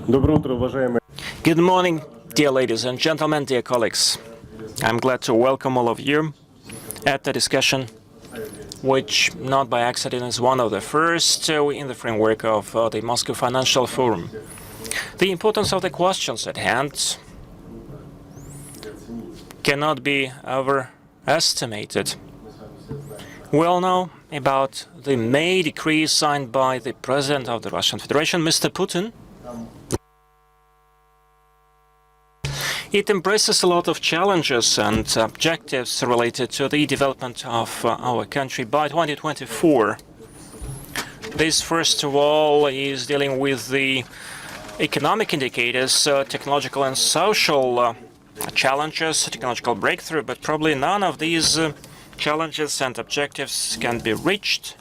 Good morning, dear ladies and gentlemen, dear colleagues. I'm glad to welcome all of you at the discussion, which, not by accident, is one of the first in the framework of the Moscow Financial Forum. The importance of the questions at hand cannot be overestimated. We all know about the May decree signed by the President of the Russian Federation, Mr. Putin. It embraces a lot of challenges and objectives related to the development of our country by 2024. This, first of all, is dealing with the economic indicators, technological and social challenges, technological breakthrough, but probably none of these challenges and objectives can be reached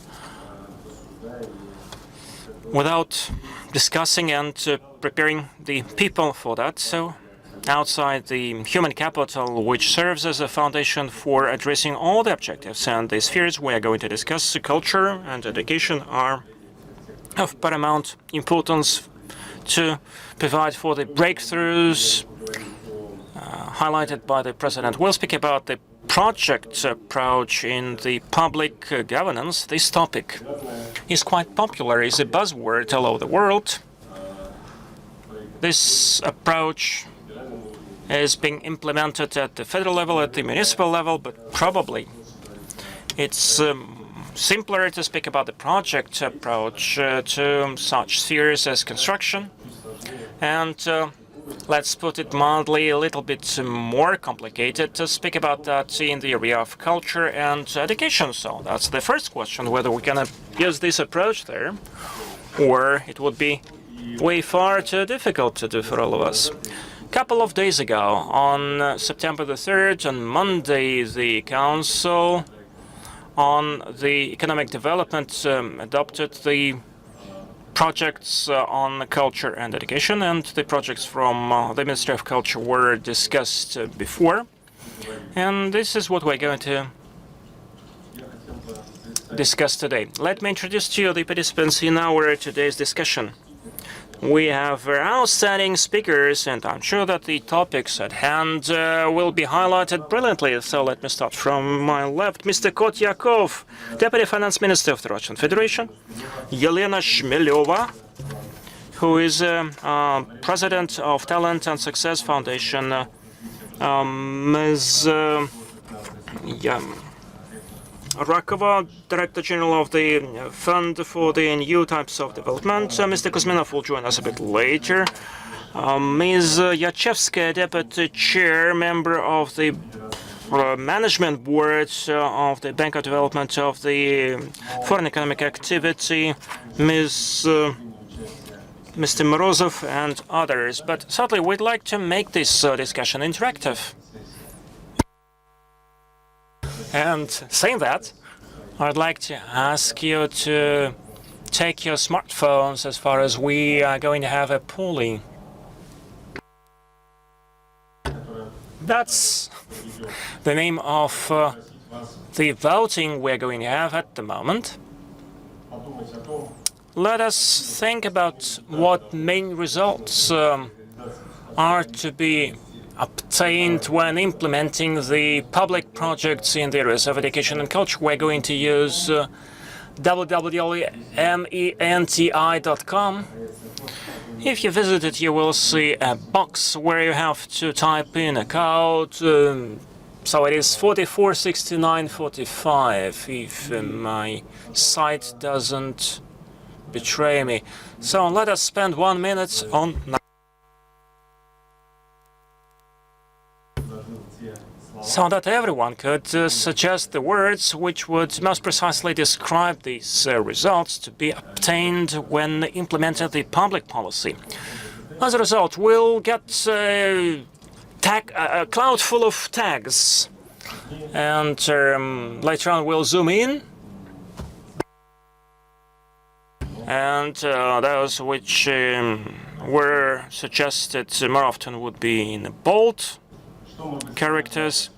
without discussing and preparing the people for that. So, outside the human capital, which serves as a foundation for addressing all the objectives and the spheres we are going to discuss, culture and education are of paramount importance to provide for the breakthroughs highlighted by the President. We'll speak about the project approach in the public governance. This topic is quite popular, is a buzzword all over the world. This approach is being implemented at the federal level, at the municipal level, but probably it's simpler to speak about the project approach to such spheres as construction, and let's put it mildly, a little bit more complicated to speak about that in the area of culture and education. So that's the first question, whether we're going to use this approach there, or it would be way far too difficult to do for all of us. A couple of days ago, on September the 3rd, on Monday, the Council on the Economic Development adopted the projects on culture and education, and the projects from the Ministry of Culture were discussed before. And this is what we're going to discuss today. Let me introduce to you the participants in our today's discussion. We have outstanding speakers, and I'm sure that the topics at hand will be highlighted brilliantly. So let me start from my left. Mr. Kotyakov, Deputy Finance Minister of the Russian Federation. Yelena Shmelyova, who is President of Talent and Success Foundation. Ms. Rakova, Director General of the Fund for the New Types of Development. Mr. Kuzminov will join us a bit later. Ms. Yachevskaya, Deputy Chair, Member of the Management Board of the Bank of Development of the Foreign Economic Activity. Mr. Morozov and others. But sadly, we'd like to make this discussion interactive. And saying that, I'd like to ask you to take your smartphones as far as we are going to have a polling. That's the name of the voting we're going to have at the moment. Let us think about what main results are to be obtained when implementing the public projects in the areas of education and culture. We're going to use www.menti.com. If you visit it, you will see a box where you have to type in a code. So it is 446945, if my site doesn't betray me. So let us spend 1 minute on so that everyone could suggest the words which would most precisely describe these results to be obtained when implementing the public policy. As a result, we'll get a cloud full of tags, and later on we'll zoom in, and those which were suggested more often would be in bold characters.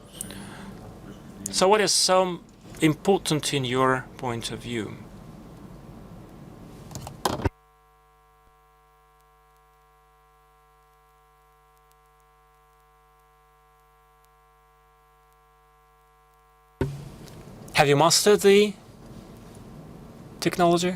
So what is so important in your point of view? Have you mastered the technology?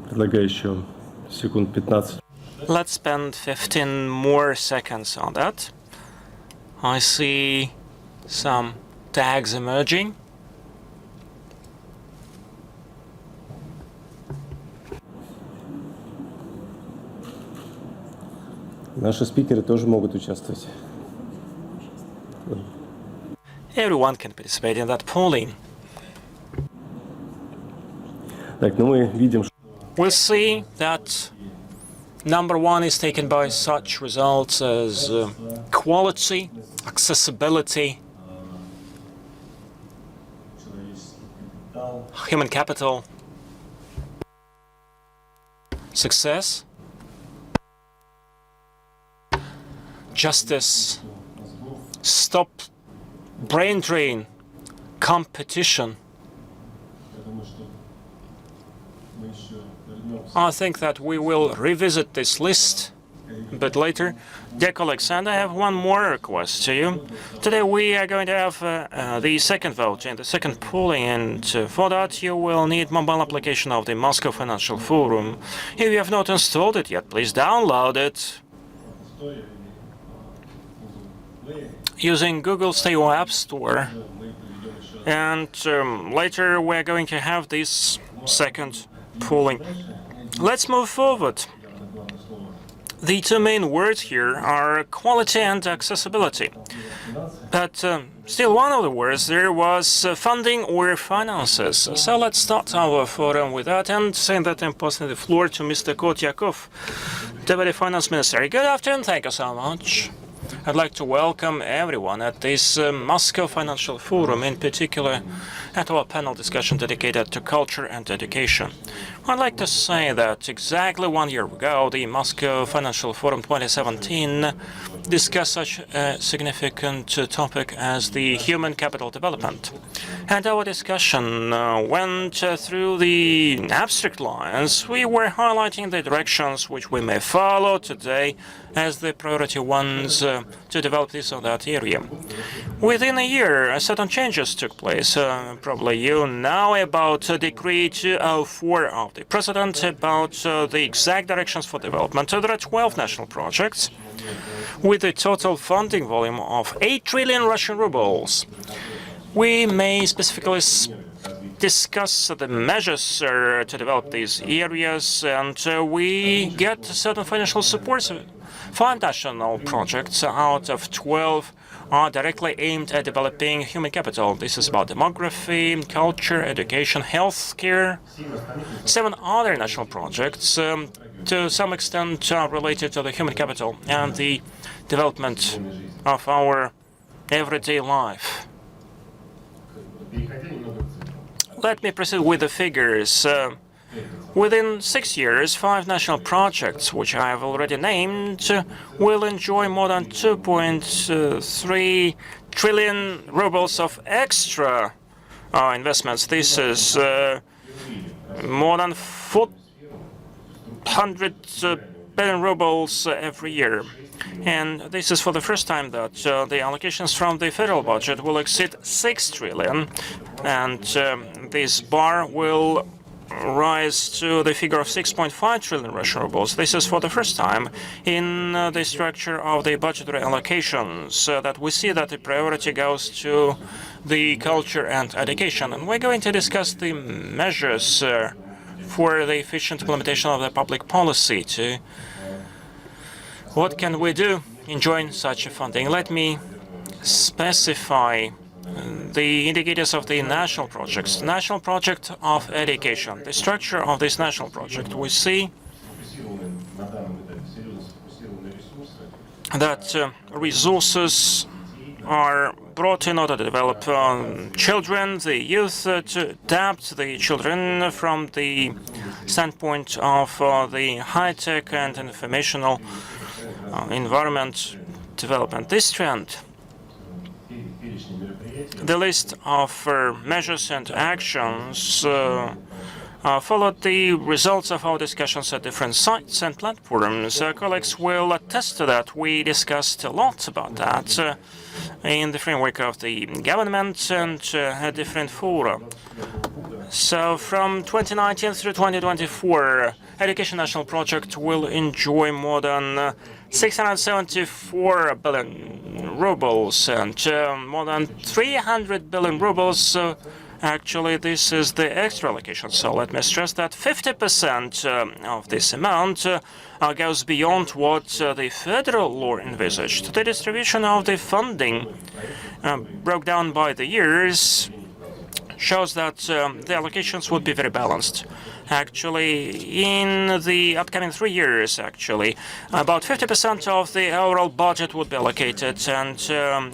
Предлагаю еще секунд 15. Let's spend 15 more seconds on that. I see some tags emerging. Наши спикеры тоже могут участвовать. Everyone can participate in that polling. Так, ну мы видим, что We'll see that number one is taken by such results as quality, accessibility, human capital, success, justice, stop brain drain, competition. I think that we will revisit this list a bit later. Dear colleagues, and I have one more request to you. Today we are going to have the second vote and the second polling, and for that you will need mobile application of the Moscow Financial Forum. If you have not installed it yet, please download it using Google Play or App Store. And later we're going to have this second polling. Let's move forward. The two main words here are quality and accessibility. But still one of the words there was funding or finances. So let's start our forum with that, and saying that I'm passing the floor to Mr. Kotyakov, Deputy Finance Minister. Good afternoon, thank you so much. I'd like to welcome everyone at this Moscow Financial Forum, in particular at our panel discussion dedicated to culture and education. I'd like to say that exactly 1 year ago, the Moscow Financial Forum 2017 discussed such a significant topic as the human capital development. And our discussion went through the abstract lines. We were highlighting the directions which we may follow today as the priority ones to develop this or that area. Within a year, certain changes took place. Probably you know about Decree 204 of the President about the exact directions for development. There are 12 national projects with a total funding volume of 8 trillion Russian rubles. We may specifically discuss the measures to develop these areas, and we get certain financial support. 5 national projects out of 12 are directly aimed at developing human capital. This is about demography, culture, education, healthcare. 7 other national projects, to some extent, are related to the human capital and the development of our everyday life. Let me proceed with the figures. Within 6 years, 5 national projects, which I have already named, will enjoy more than 2.3 trillion rubles of extra investments. This is more than 400 billion rubles every year. And this is for the first time that the allocations from the federal budget will exceed 6 trillion. And this bar will rise to the figure of 6.5 trillion Russian rubles. This is for the first time in the structure of the budgetary allocations that we see that the priority goes to the culture and education. And we're going to discuss the measures for the efficient implementation of the public policy. What can we do in joining such a funding? Let me specify the indicators of the national projects. National project of education. The structure of this national project, we see that resources are brought in order to develop children, the youth, to adapt the children from the standpoint of the high-tech and informational environment development. This trend, the list of measures and actions followed the results of our discussions at different sites and platforms. Colleagues will attest to that. We discussed a lot about that in the framework of the government and at different fora. So from 2019 through 2024, Education National Project will enjoy more than 674 billion rubles and more than 300 billion rubles. Actually, this is the extra allocation. So let me stress that 50% of this amount goes beyond what the federal law envisaged. The distribution of the funding broke down by the years shows that the allocations would be very balanced. Actually, in the upcoming 3 years, about 50% of the overall budget would be allocated, and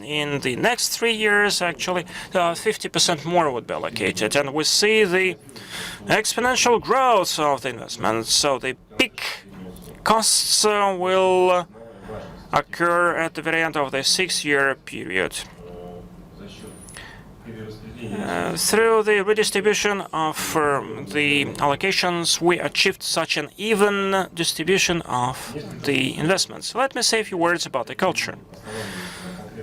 in the next 3 years, 50% more would be allocated. And we see the exponential growth of the investments. So the peak costs will occur at the very end of the 6-year period. Through the redistribution of the allocations, we achieved such an even distribution of the investments. Let me say a few words about the culture.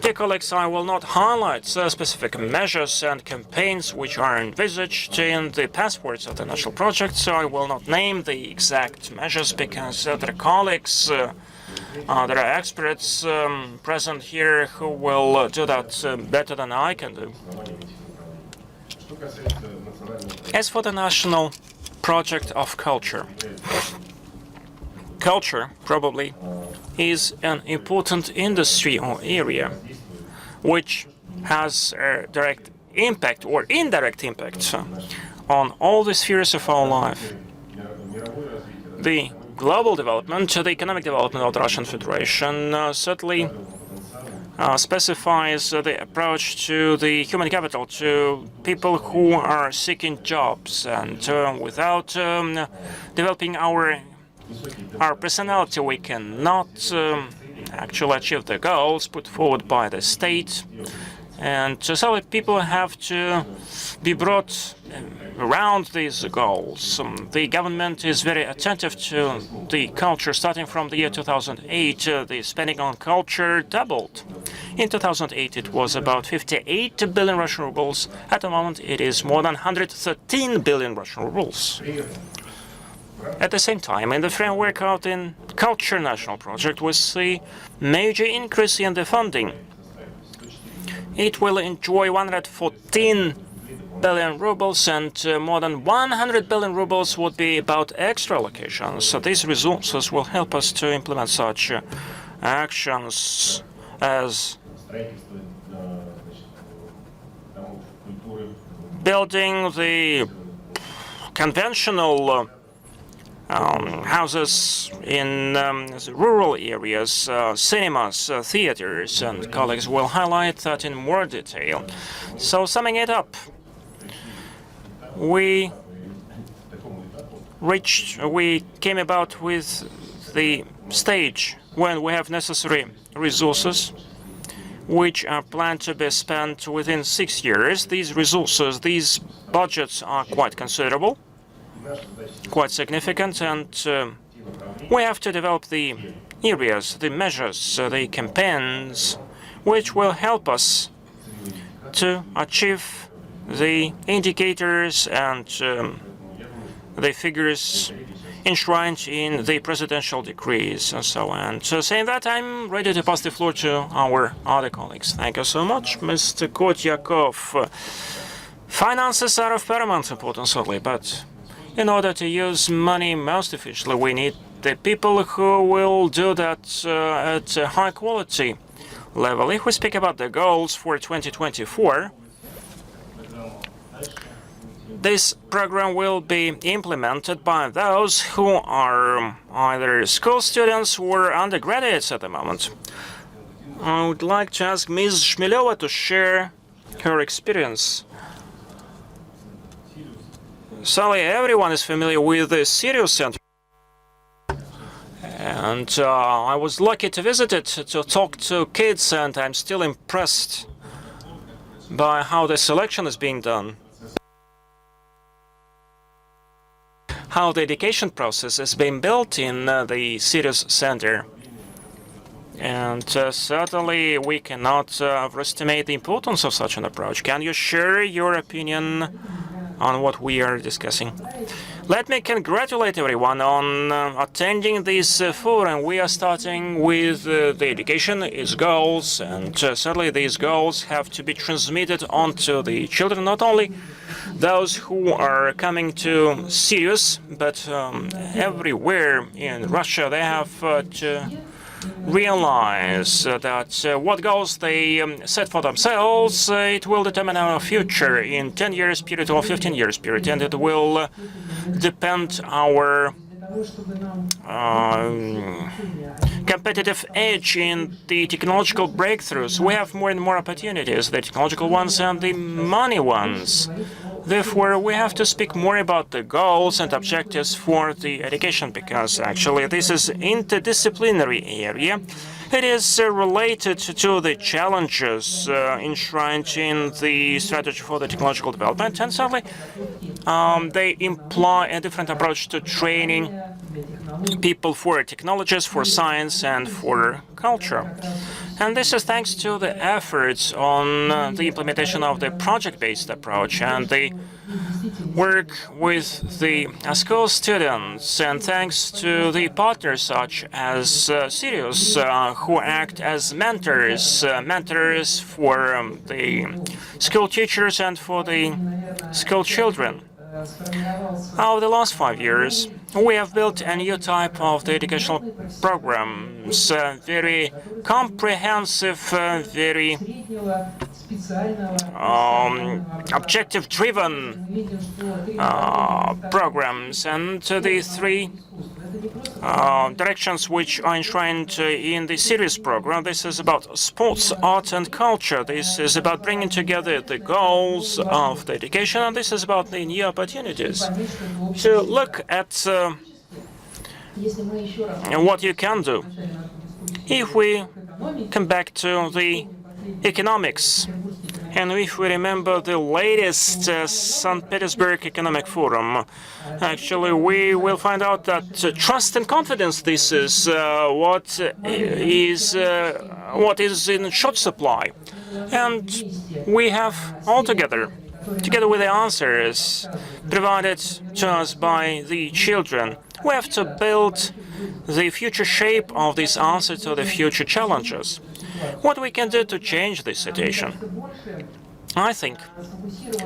Dear colleagues, I will not highlight specific measures and campaigns which are envisaged in the passports of the national project, so I will not name the exact measures because there are colleagues, there are experts present here who will do that better than I can do. As for the national project of culture, culture probably is an important industry or area which has a direct impact or indirect impact on all the spheres of our life. The global development, the economic development of the Russian Federation certainly specifies the approach to the human capital, to people who are seeking jobs, and without developing our personality, we cannot actually achieve the goals put forward by the state. And so people have to be brought around these goals. The government is very attentive to the culture. Starting from the year 2008, the spending on culture doubled. In 2008, it was about 58 billion Russian rubles. At the moment, it is more than 113 billion Russian rubles. At the same time, in the framework of the Culture National Project, we see major increase in the funding. It will enjoy 114 billion rubles, and more than 100 billion rubles would be about extra allocations. So these resources will help us to implement such actions as building the conventional houses in rural areas, cinemas, theaters, and colleagues will highlight that in more detail. So summing it up, we came about with the stage when we have necessary resources which are planned to be spent within 6 years. These resources, these budgets are quite considerable, quite significant, and we have to develop the areas, the measures, the campaigns, which will help us to achieve the indicators and the figures enshrined in the presidential decrees and so on. So saying that, I'm ready to pass the floor to our other colleagues. Thank you so much, Mr. Kotyakov. Finances are of paramount importance, certainly, but in order to use money most efficiently, we need the people who will do that at a high quality level. If we speak about the goals for 2024, this program will be implemented by those who are either school students or undergraduates at the moment. I would like to ask Ms. Shmilova to share her experience. Sadly, everyone is familiar with the Sirius Center. And I was lucky to visit it, to talk to kids, and I'm still impressed by how the selection is being done, how the education process is being built in the Sirius Center. And certainly we cannot overestimate the importance of such an approach. Can you share your opinion on what we are discussing? Let me congratulate everyone on attending this forum. We are starting with the education, its goals, and certainly these goals have to be transmitted onto the children, not only those who are coming to Sirius, but everywhere in Russia they have to realize that what goals they set for themselves, it will determine our future in 10 years period or 15 years period, and it will depend our competitive edge in the technological breakthroughs. We have more and more opportunities, the technological ones and the money ones. Therefore, we have to speak more about the goals and objectives for the education, because actually this is interdisciplinary area. It is related to the challenges enshrined in the strategy for the technological development, and certainly they imply a different approach to training people for technologies, for science, and for culture. And this is thanks to the efforts on the implementation of the project-based approach and the work with the school students, and thanks to the partners such as Sirius, who act as mentors for the school teachers and for the school children. Over the last 5 years, we have built a new type of the educational programs, very comprehensive, very objective-driven programs, and the three directions which are enshrined in the Sirius program. This is about sports, art, and culture. This is about bringing together the goals of the education, and this is about the new opportunities. So look at what you can do. If we come back to the economics, and if we remember the latest St. Petersburg Economic Forum, actually we will find out that trust and confidence, this is what is in short supply. And we have together with the answers provided to us by the children, we have to build the future shape of this answer to the future challenges. What we can do to change this situation? I think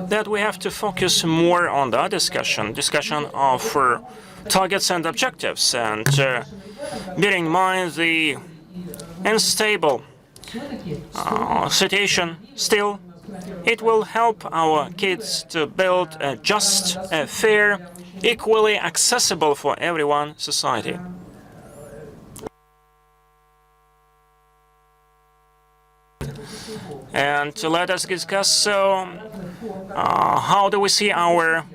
that we have to focus more on the discussion of targets and objectives, and bearing in mind the unstable situation still, it will help our kids to build a just, a fair, equally accessible for everyone society. And let us discuss how do we see our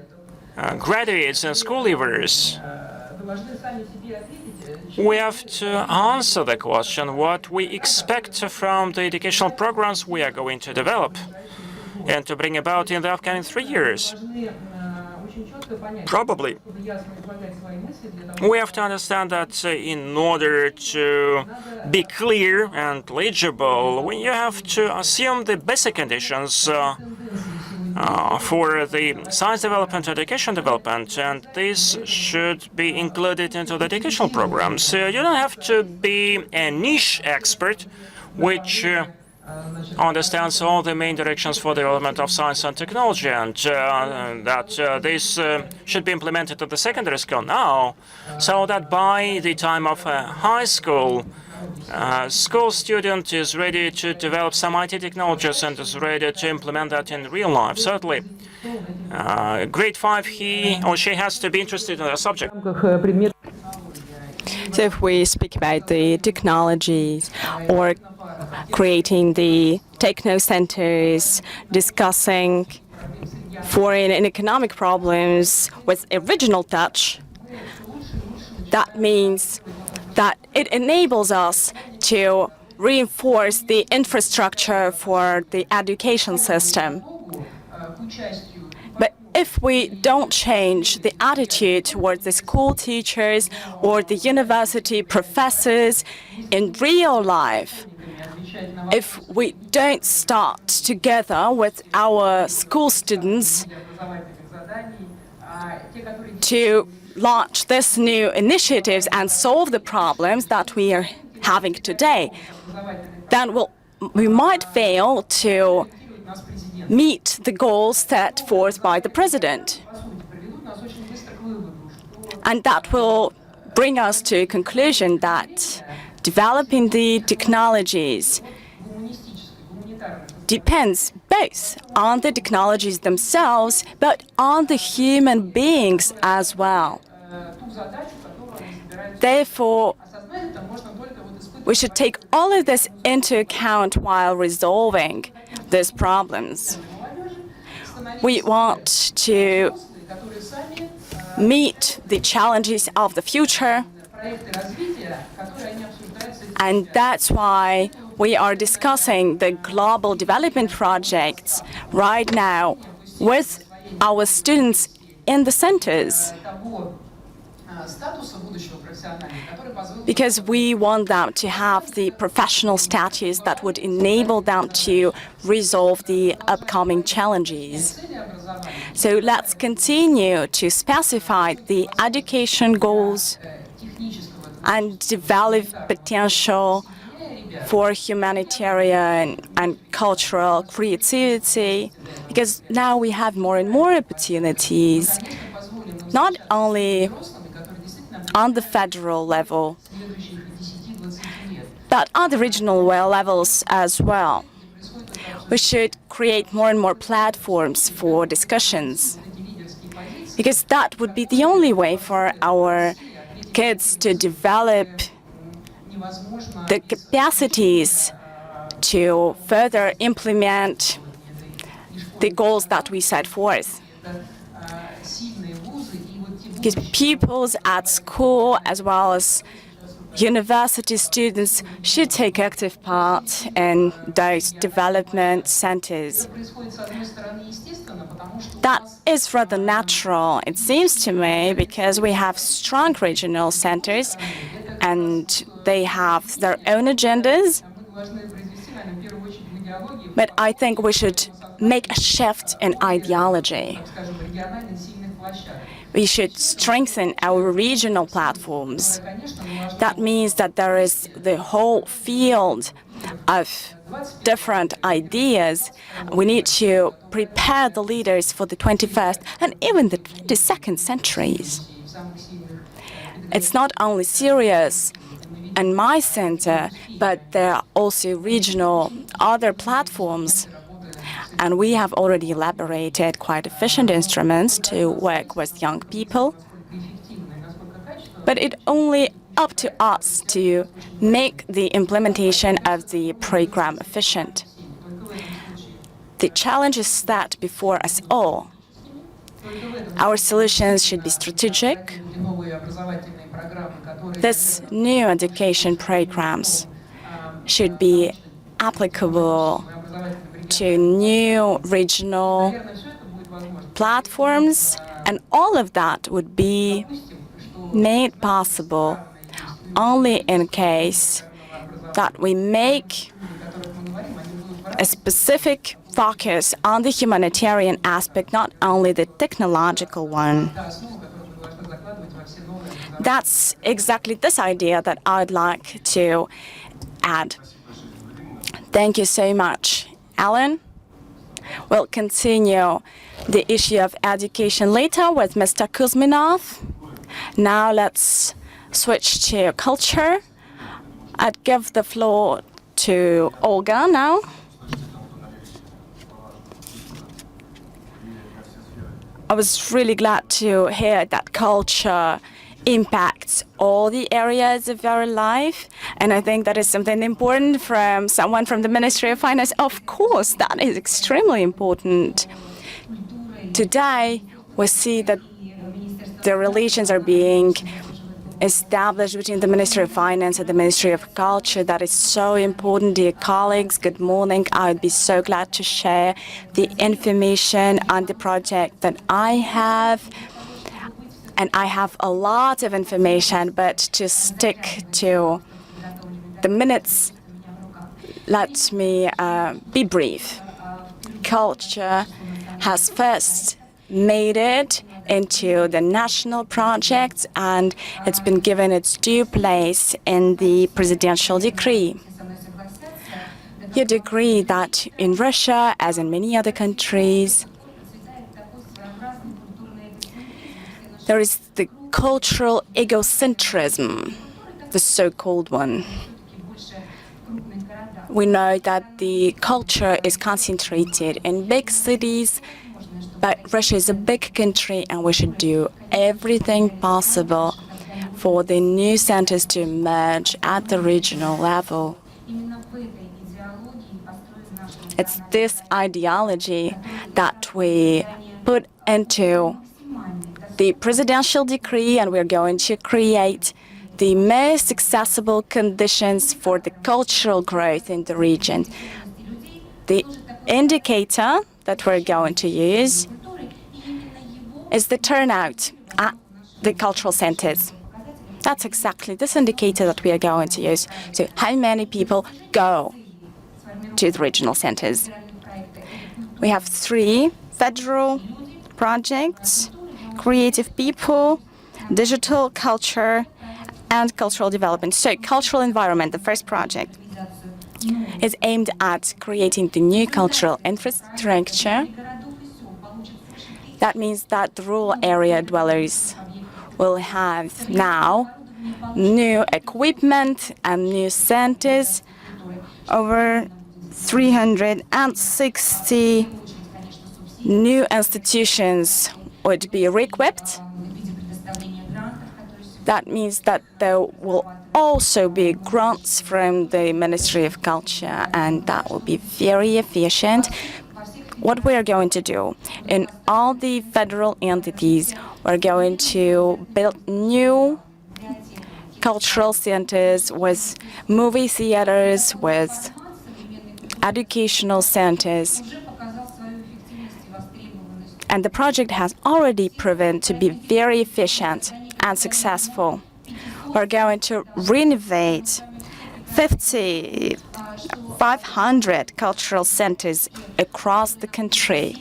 graduates and school leavers. We have to answer the question what we expect from the educational programs we are going to develop and to bring about in the upcoming 3 years. Probably we have to understand that in order to be clear and legible, you have to assume the basic conditions for the science development, education development, and this should be included into the educational programs. So you don't have to be a niche expert which understands all the main directions for the development of science and technology, and that this should be implemented at the secondary school now, so that by the time of high school, school student is ready to develop some IT technologies and is ready to implement that in real life. Certainly, grade 5, he or she has to be interested in the subject. So if we speak about the technologies or creating the techno centers, discussing foreign and economic problems with a regional touch, that means that it enables us to reinforce the infrastructure for the education system. But if we don't change the attitude towards the school teachers or the university professors in real life, if we don't start together with our school students to launch these new initiatives and solve the problems that we are having today, then we might fail to meet the goals set forth by the president. And that will bring us to a conclusion that developing the technologies depends both on the technologies themselves, but on the human beings as well. Therefore, we should take all of this into account while resolving these problems. We want to meet the challenges of the future, and that's why we are discussing the global development projects right now with our students in the centers, because we want them to have the professional status that would enable them to resolve the upcoming challenges. So let's continue to specify the education goals and develop potential for humanitarian and cultural creativity, because now we have more and more opportunities, not only on the federal level, but on the regional levels as well. We should create more and more platforms for discussions, because that would be the only way for our kids to develop the capacities to further implement the goals that we set forth. Because pupils at school as well as university students should take active part in those development centers. That is rather natural, it seems to me, because we have strong regional centers and they have their own agendas. But I think we should make a shift in ideology. We should strengthen our regional platforms. That means that there is the whole field of different ideas. We need to prepare the leaders for the 21st and even the 22nd centuries. It's not only serious in my center, but there are also regional other platforms. And we have already elaborated quite efficient instruments to work with young people. But it's only up to us to make the implementation of the program efficient. The challenge is set before us all. Our solutions should be strategic. These new education programs should be applicable to new regional platforms, and all of that would be made possible only in case that we make a specific focus on the humanitarian aspect, not only the technological one. That's exactly this idea that I'd like to add. Thank you so much, Alan. We'll continue the issue of education later with Mr. Kuzminov. Now let's switch to culture. I'd give the floor to Olga now. I was really glad to hear that culture impacts all the areas of our life, and I think that is something important from someone from the Ministry of Finance. Of course, that is extremely important. today we see that the relations are being established between the Ministry of Finance and the Ministry of Culture. That is so important. Dear colleagues, good morning. I would be so glad to share the information on the project that I have. And I have a lot of information, but to stick to the minutes, let me be brief. Culture has first made it into the national project, and it's been given its due place in the presidential decree. You'd agree that in Russia, as in many other countries, there is the cultural egocentrism, the so-called one. We know that the culture is concentrated in big cities, but Russia is a big country, and we should do everything possible for the new centers to emerge at the regional level. It's this ideology that we put into the presidential decree, and we're going to create the most accessible conditions for the cultural growth in the region. The indicator that we're going to use is the turnout at the cultural centers. That's exactly this indicator that we are going to use. So how many people go to the regional centers? We have 3 federal projects: creative people, digital culture, and cultural development. So cultural environment, the first project, is aimed at creating the new cultural infrastructure. That means that the rural area dwellers will have now new equipment and new centers. Over 360 new institutions would be re-equipped. That means that there will also be grants from the Ministry of Culture, and that will be very efficient. What we are going to do in all the federal entities, we're going to build new cultural centers with movie theaters, with educational centers. And the project has already proven to be very efficient and successful. We're going to renovate 500 cultural centers across the country.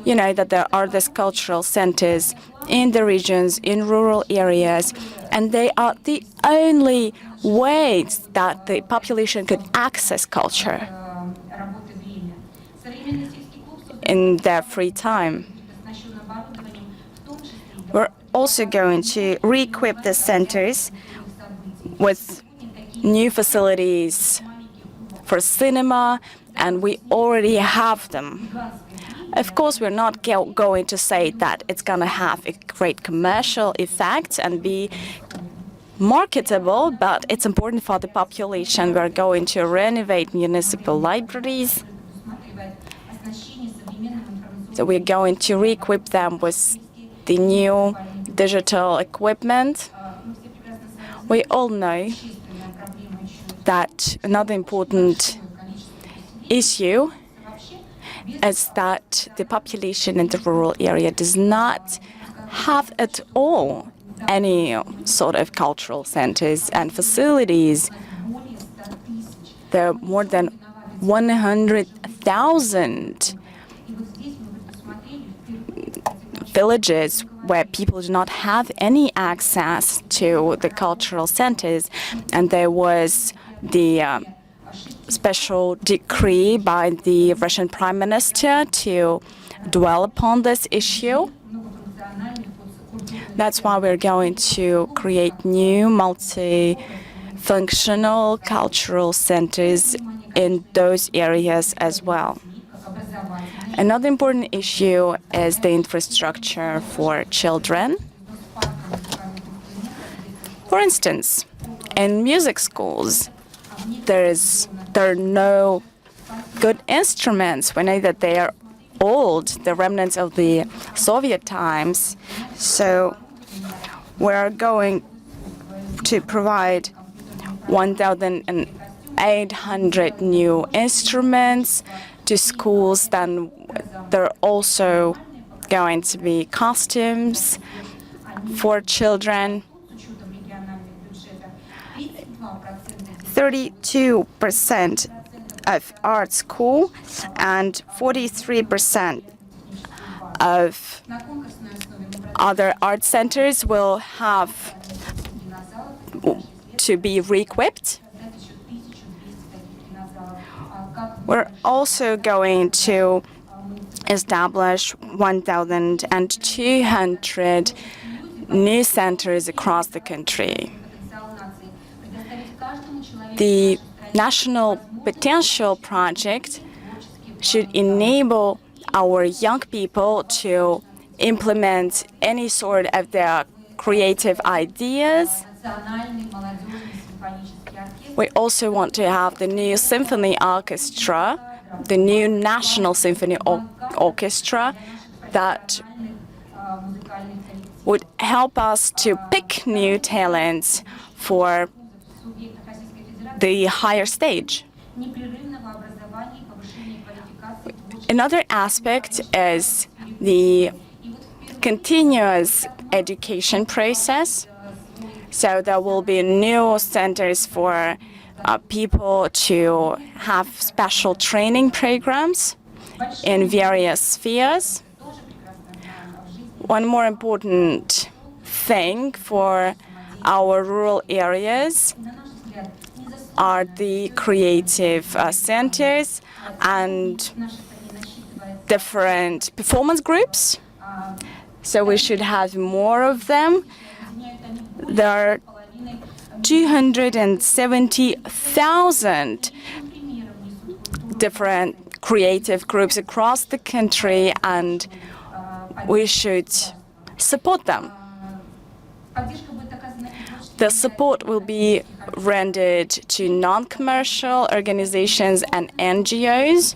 You know that there are these cultural centers in the regions, in rural areas, and they are the only ways that the population could access culture in their free time. We're also going to re-equip the centers with new facilities for cinema, and we already have them. Of course, we're not going to say that it's going to have a great commercial effect and be marketable, but it's important for the population. We're going to renovate municipal libraries. So we're going to re-equip them with the new digital equipment. We all know that another important issue is that the population in the rural area does not have at all any sort of cultural centers and facilities. There are more than 100,000 villages where people do not have any access to the cultural centers, and there was the special decree by the Russian Prime Minister to dwell upon this issue. That's why we're going to create new multi-functional cultural centers in those areas as well. Another important issue is the infrastructure for children. For instance, in music schools, there are no good instruments. We know that they are old, the remnants of the Soviet times. So we're going to provide 1,800 new instruments to schools. Then there are also going to be costumes for children. 32% of art school and 43% of other art centers will have to be re-equipped. We're also going to establish 1,200 new centers across the country. The National Potential Project should enable our young people to implement any sort of their creative ideas. We also want to have the new symphony orchestra, the new National Symphony Orchestra that would help us to pick new talents for the higher stage. Another aspect is the continuous education process. So there will be new centers for people to have special training programs in various spheres. One more important thing for our rural areas are the creative centers and different performance groups. So we should have more of them. There are 270,000 different creative groups across the country, and we should support them. The support will be rendered to non-commercial organizations and NGOs,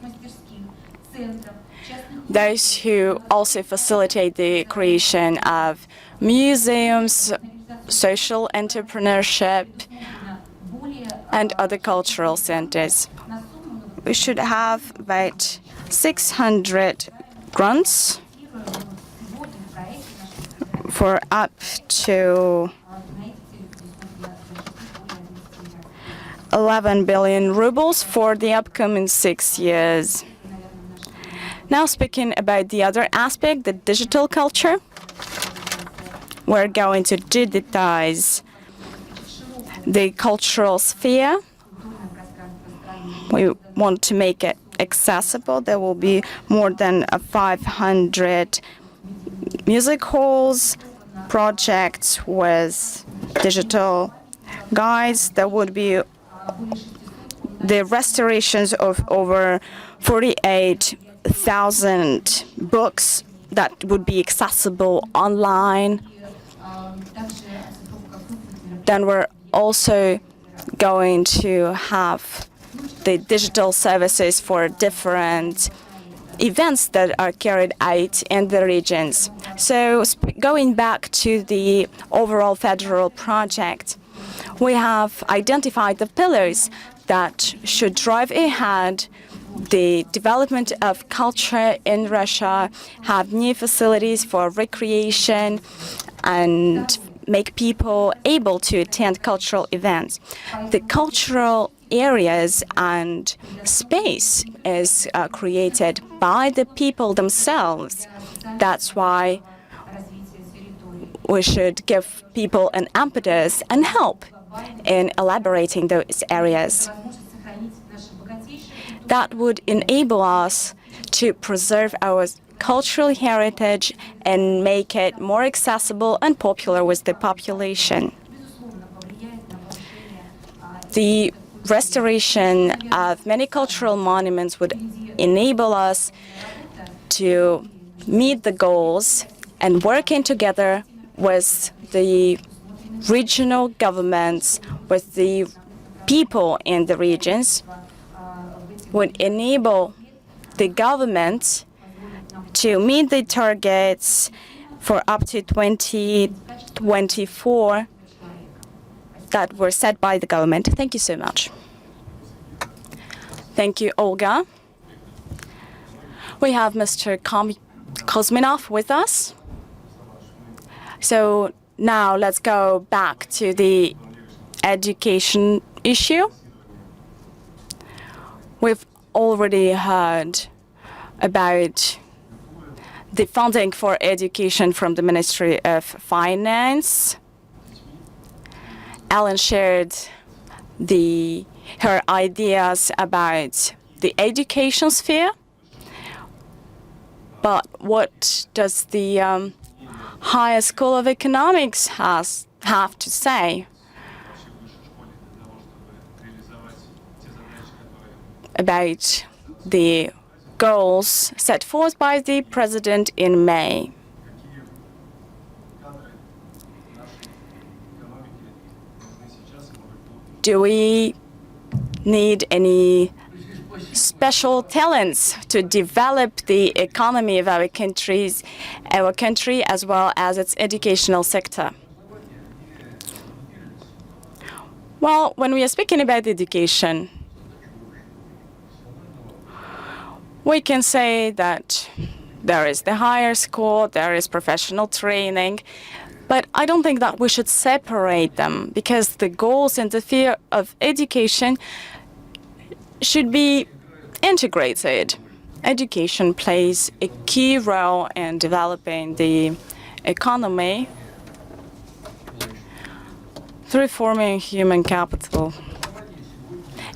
those who also facilitate the creation of museums, social entrepreneurship, and other cultural centers. We should have about 600 grants for up to 11 billion rubles for the upcoming 6 years. Now speaking about the other aspect, the digital culture. We're going to digitize the cultural sphere. We want to make it accessible. There will be more than 500 music halls, projects with digital guides. There would be the restorations of over 48,000 books that would be accessible online. Then we're also going to have the digital services for different events that are carried out in the regions. So going back to the overall federal project, we have identified the pillars that should drive ahead the development of culture in Russia, have new facilities for recreation, and make people able to attend cultural events. The cultural areas and space is created by the people themselves. That's why we should give people an impetus and help in elaborating those areas. That would enable us to preserve our cultural heritage and make it more accessible and popular with the population. The restoration of many cultural monuments would enable us to meet the goals, and working together with the regional governments, with the people in the regions, would enable the government to meet the targets for up to 2024 that were set by the government. Thank you so much. Thank you, Olga. We have Mr. Kozminov with us. So now let's go back to the education issue. We've already heard about the funding for education from the Ministry of Finance. Ellen shared her ideas about the education sphere. But what does the Higher School of Economics have to say about the goals set forth by the President in May? Do we need any special talents to develop the economy of our country as well as its educational sector? Well, when we are speaking about education, we can say that there is the higher school, there is professional training, but I don't think that we should separate them because the goals in the field of education should be integrated. Education plays a key role in developing the economy through forming human capital.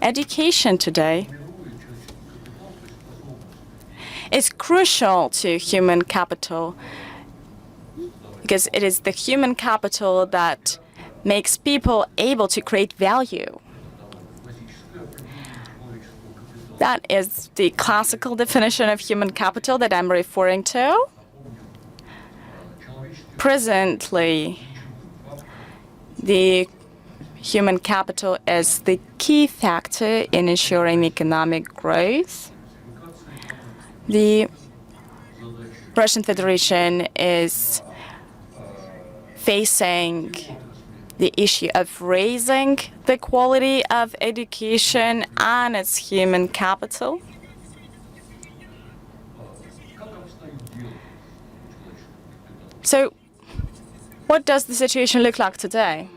Education today is crucial to human capital because it is the human capital that makes people able to create value. That is the classical definition of human capital that I'm referring to. Presently, the human capital is the key factor in ensuring economic growth. The Russian Federation is facing the issue of raising the quality of education and its human capital. So, what does the situation look like today?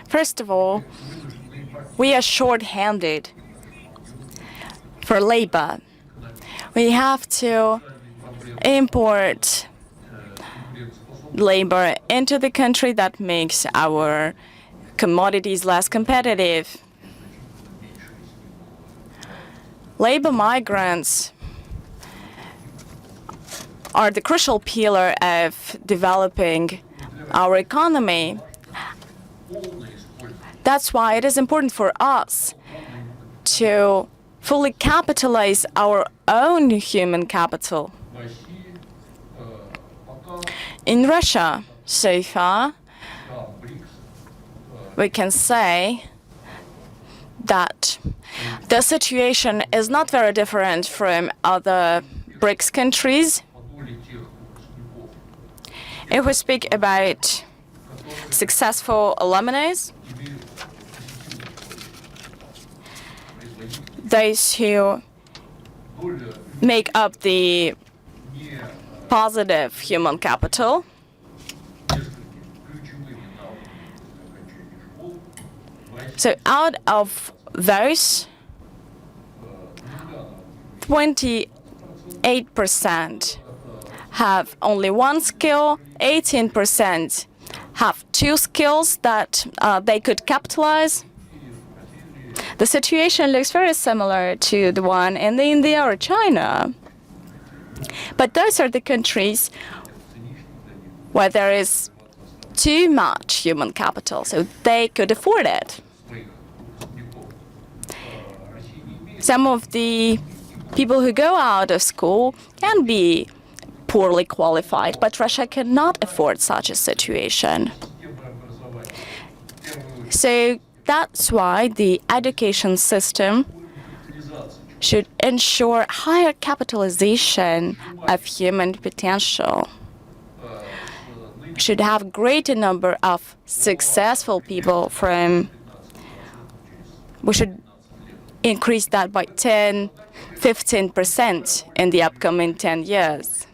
First of all, we are short-handed for labor. We have to import labor into the country that makes our commodities less competitive. Labor migrants are the crucial pillar of developing our economy. That's why it is important for us to fully capitalize our own human capital. In Russia, so far, we can say that the situation is not very different from other BRICS countries. If we speak about successful alumni, those who make up the positive human capital, so out of those, 28% have only one skill, 18% have two skills that they could capitalize. The situation looks very similar to the one in India or China. But those are the countries where there is too much human capital, so they could afford it. Some of the people who go out of school can be poorly qualified, but Russia cannot afford such a situation. So that's why the education system should ensure higher capitalization of human potential, should have greater number of successful people we should increase that by 10–15% in the upcoming 10 years.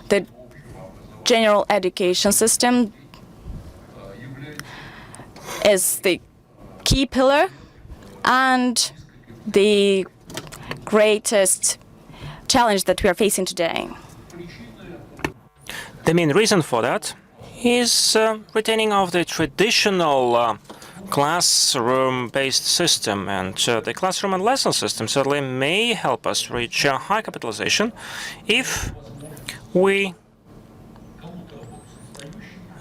The general education system is the key pillar and the greatest challenge that we are facing today. The main reason for that is retaining of the traditional classroom-based system, and the classroom and lesson system certainly may help us reach high capitalization if we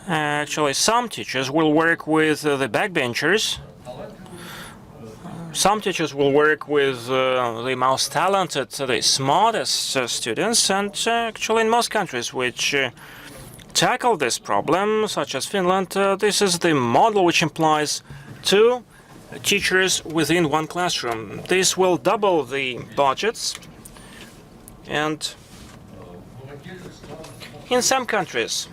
actually, some teachers will work with the backbenchers. Some teachers will work with the most talented, the smartest students, and actually in most countries which tackle this problem, such as Finland, this is the model which implies 2 teachers within 1 classroom. This will double the budgets, and in some countries,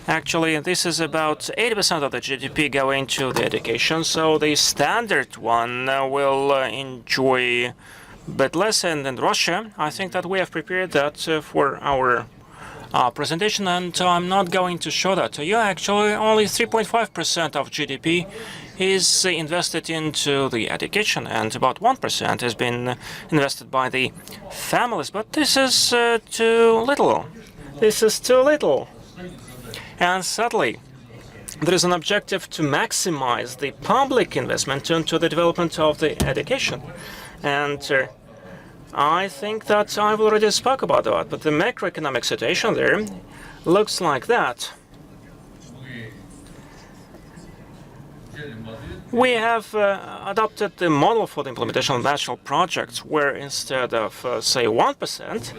actually, this is about 80% of the GDP going to the education, so the standard one will enjoy a bit less. And in Russia, I think that we have prepared that for our presentation, and I'm not going to show that to you. Actually, only 3.5% of GDP is invested into the education, and about 1% has been invested by the families. But this is too little. This is too little. And sadly, there is an objective to maximize the public investment into the development of the education. And I think that I've already spoke about that, but the macroeconomic situation there looks like that. We have adopted the model for the implementation of national projects, where instead of, say, 1%,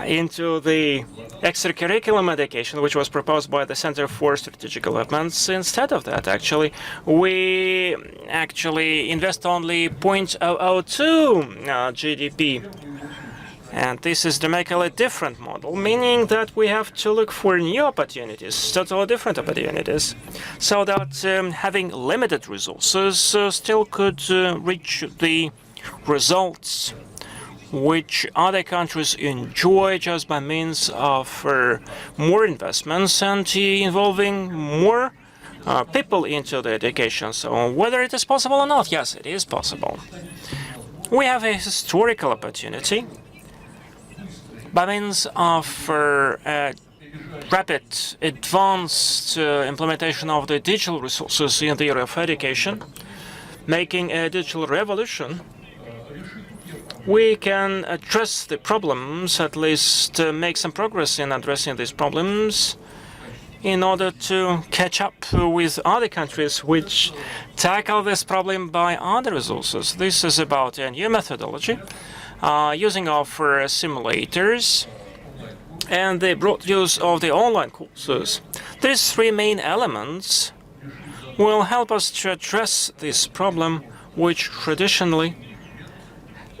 into the extracurriculum education, which was proposed by the Center for Strategic Developments. Instead of that, actually, we actually invest only 0.002 GDP. And this is dramatically different model, meaning that we have to look for new opportunities, totally different opportunities, so that having limited resources still could reach the results which other countries enjoy just by means of more investments and involving more people into the education. So whether it is possible or not, yes, it is possible. We have a historical opportunity by means of rapid, advanced implementation of the digital resources in the area of education, making a digital revolution. We can address the problems, at least make some progress in addressing these problems, in order to catch up with other countries which tackle this problem by other resources. This is about a new methodology, using of simulators and the broad use of the online courses. These 3 main elements will help us to address this problem, which traditionally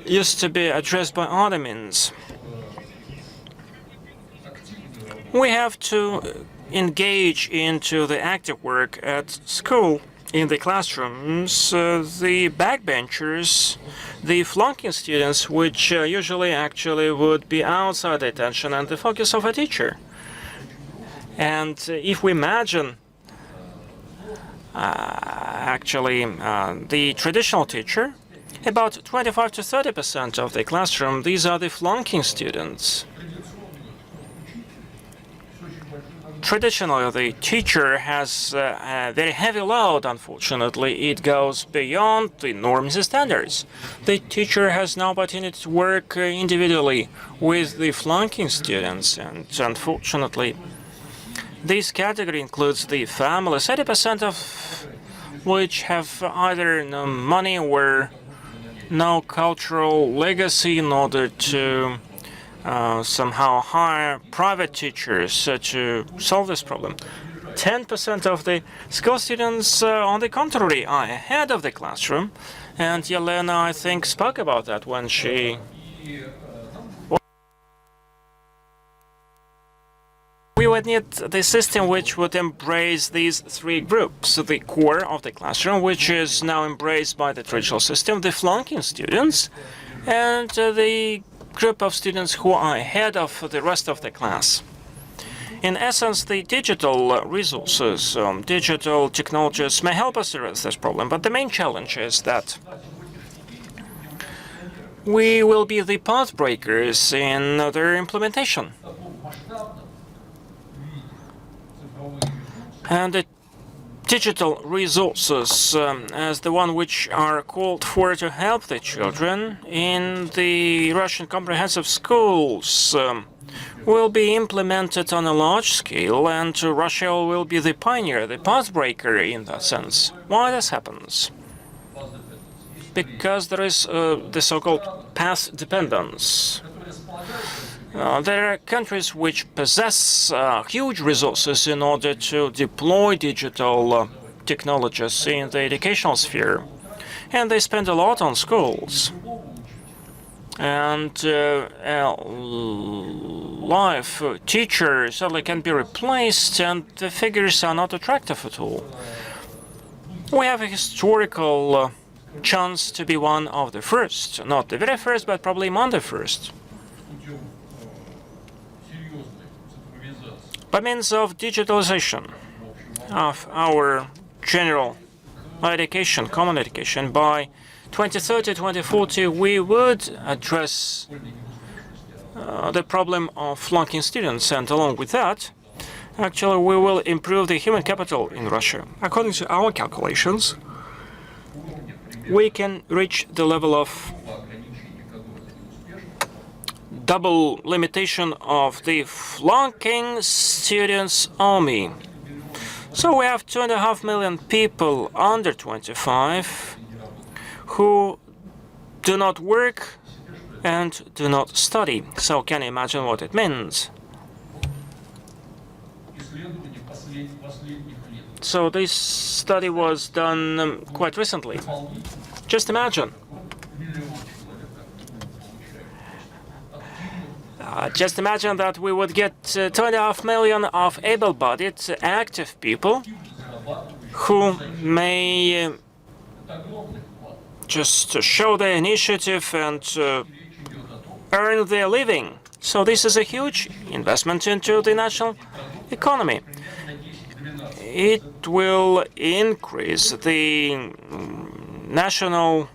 used to be addressed by other means. We have to engage into the active work at school, in the classrooms, the backbenchers, the flunking students, which usually actually would be outside the attention and the focus of a teacher. And if we imagine the traditional teacher, about 25 to 30% of the classroom, these are the flunking students. Traditionally, the teacher has a very heavy load, unfortunately. It goes beyond the norms and standards. The teacher has no opportunity to work individually with the flunking students, and unfortunately, this category includes the families, 80% of which have either no money or no cultural legacy in order to somehow hire private teachers to solve this problem. 10% of the school students, on the contrary, are ahead of the classroom. And Yelena, I think, spoke about that when she... We would need the system which would embrace these three groups. The core of the classroom, which is now embraced by the traditional system, the flunking students, and the group of students who are ahead of the rest of the class. In essence, the digital resources, digital technologies may help us address this problem, but the main challenge is that we will be the path breakers in their implementation. And the digital resources, as the one which are called for to help the children in the Russian comprehensive schools, will be implemented on a large scale, and Russia will be the pioneer, the path breaker in that sense. Why this happens? Because there is the so-called path dependence. There are countries which possess huge resources in order to deploy digital technologies in the educational sphere, and they spend a lot on schools. And live teacher certainly can be replaced, and the figures are not attractive at all. We have a historical chance to be one of the first, not the very first, but probably among the first. By means of digitalization of our general education, common education, by 2030, 2040, we would address the problem of flunking students, and along with that, actually, we will improve the human capital in Russia. According to our calculations, we can reach the level of double limitation of the flunking students' army. So we have 2.5 million people under 25 who do not work and do not study. So can you imagine what it means? So this study was done quite recently. Just imagine. Just imagine that we would get 2.5 million of able-bodied, active people who may just show their initiative and earn their living. So this is a huge investment into the national economy. It will increase the national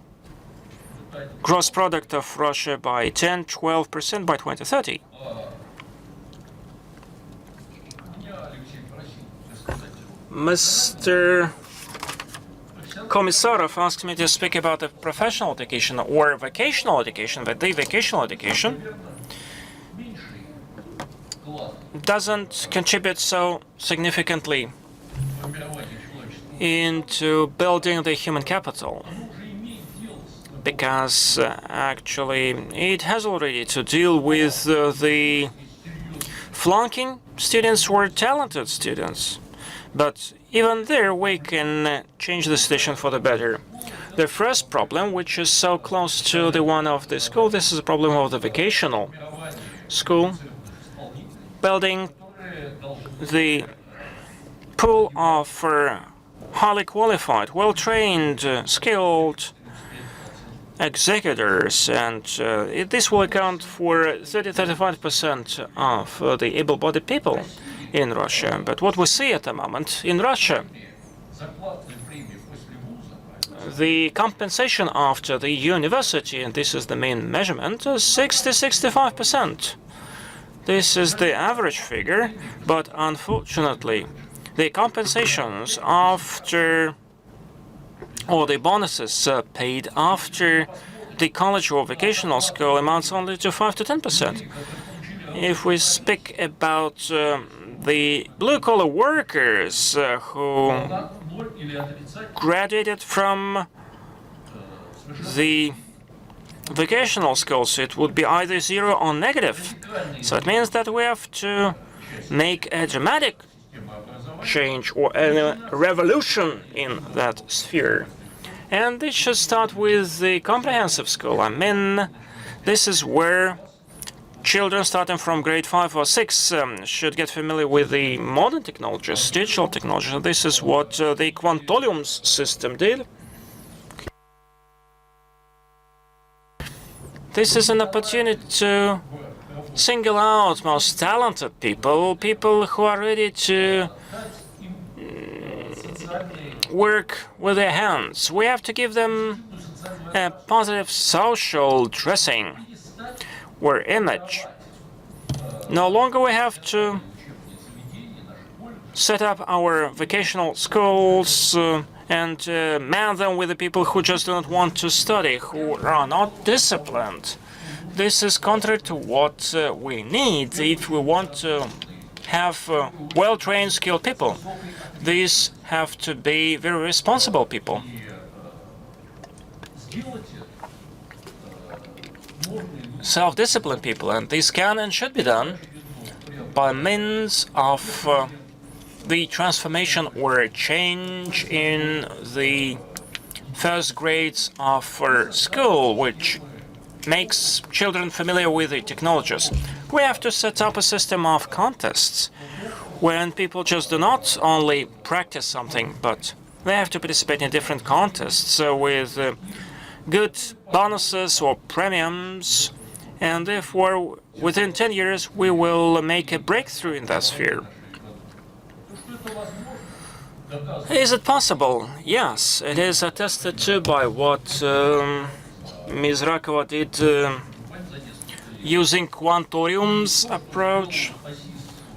gross product of Russia by 10–12% by 2030. Mr. Komisarov asked me to speak about the professional education or vocational education, but the vocational education doesn't contribute so significantly into building the human capital, because actually it has already to deal with the flunking students who are talented students. But even there, we can change the situation for the better. The first problem, which is so close to the one of the school, this is a problem of the vocational school, building the pool of highly qualified, well-trained, skilled executors, and this will account for 30–35% of the able-bodied people in Russia. But what we see at the moment in Russia, the compensation after the university, and this is the main measurement, is 60–65%. This is the average figure, but unfortunately, the compensations after, or the bonuses paid after the college or vocational school amounts only to 5–10%. If we speak about the blue-collar workers who graduated from the vocational schools, it would be either zero or negative. So it means that we have to make a dramatic change or a revolution in that sphere. And this should start with the comprehensive school. I mean, this is where children starting from grade 5 or 6 should get familiar with the modern technologies, digital technologies. And this is what the Quantolium's system did. This is an opportunity to single out most talented people, people who are ready to work with their hands. We have to give them a positive social dressing or image. No longer we have to set up our vocational schools and man them with the people who just do not want to study, who are not disciplined. This is contrary to what we need if we want to have well-trained, skilled people. These have to be very responsible people. Self-disciplined people, and this can and should be done by means of the transformation or a change in the first grades of school, which makes children familiar with the technologies. We have to set up a system of contests when people just do not only practice something, but they have to participate in different contests with good bonuses or premiums, and therefore within 10 years we will make a breakthrough in that sphere. Is it possible? Yes, it is attested to by what Ms. Rakova did using Quantolium's approach,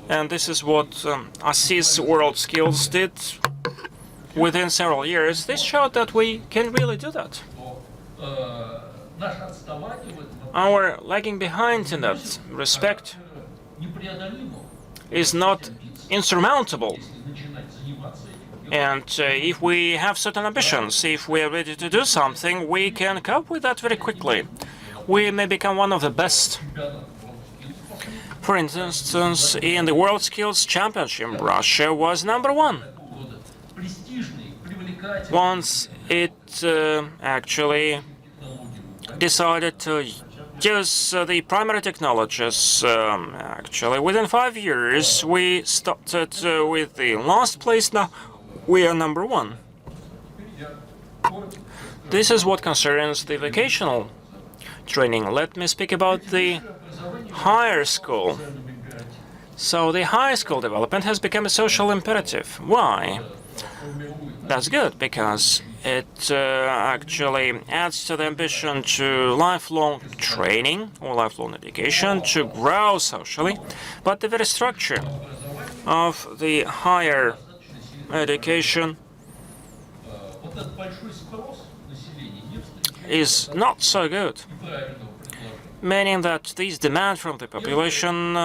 and this is what Assis World Skills did within several years. This showed that we can really do that. Our lagging behind in that respect is not insurmountable. And if we have certain ambitions, if we are ready to do something, we can cope with that very quickly. We may become one of the best. For instance, in the World Skills Championship, Russia was #1. Once it actually decided to use the primary technologies, actually, within 5 years, we started with the last place. Now we are #1. This is what concerns the vocational training. Let me speak about the higher school. So the higher school development has become a social imperative. Why? That's good, because it actually adds to the ambition to lifelong training or lifelong education to grow socially. But the very structure of the higher education is not so good, meaning that this demand from the population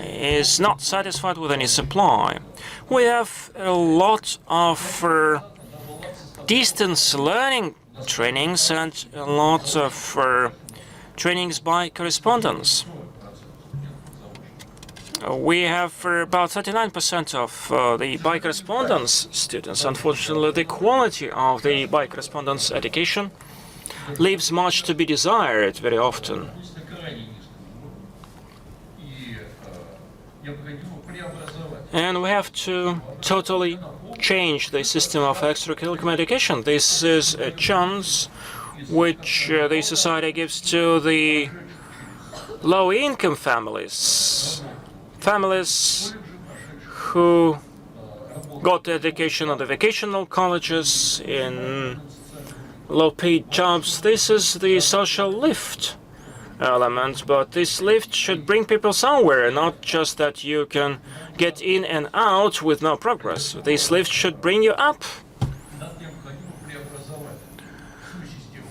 is not satisfied with any supply. We have a lot of distance learning trainings and a lot of trainings by correspondence. We have about 39% of the by correspondence students. Unfortunately, the quality of the by correspondence education leaves much to be desired very often. And we have to totally change the system of extracurricular education. This is a chance which the society gives to the low-income families, families who got the education on the vocational colleges, in low-paid jobs. This is the social lift element, but this lift should bring people somewhere, not just that you can get in and out with no progress. This lift should bring you up.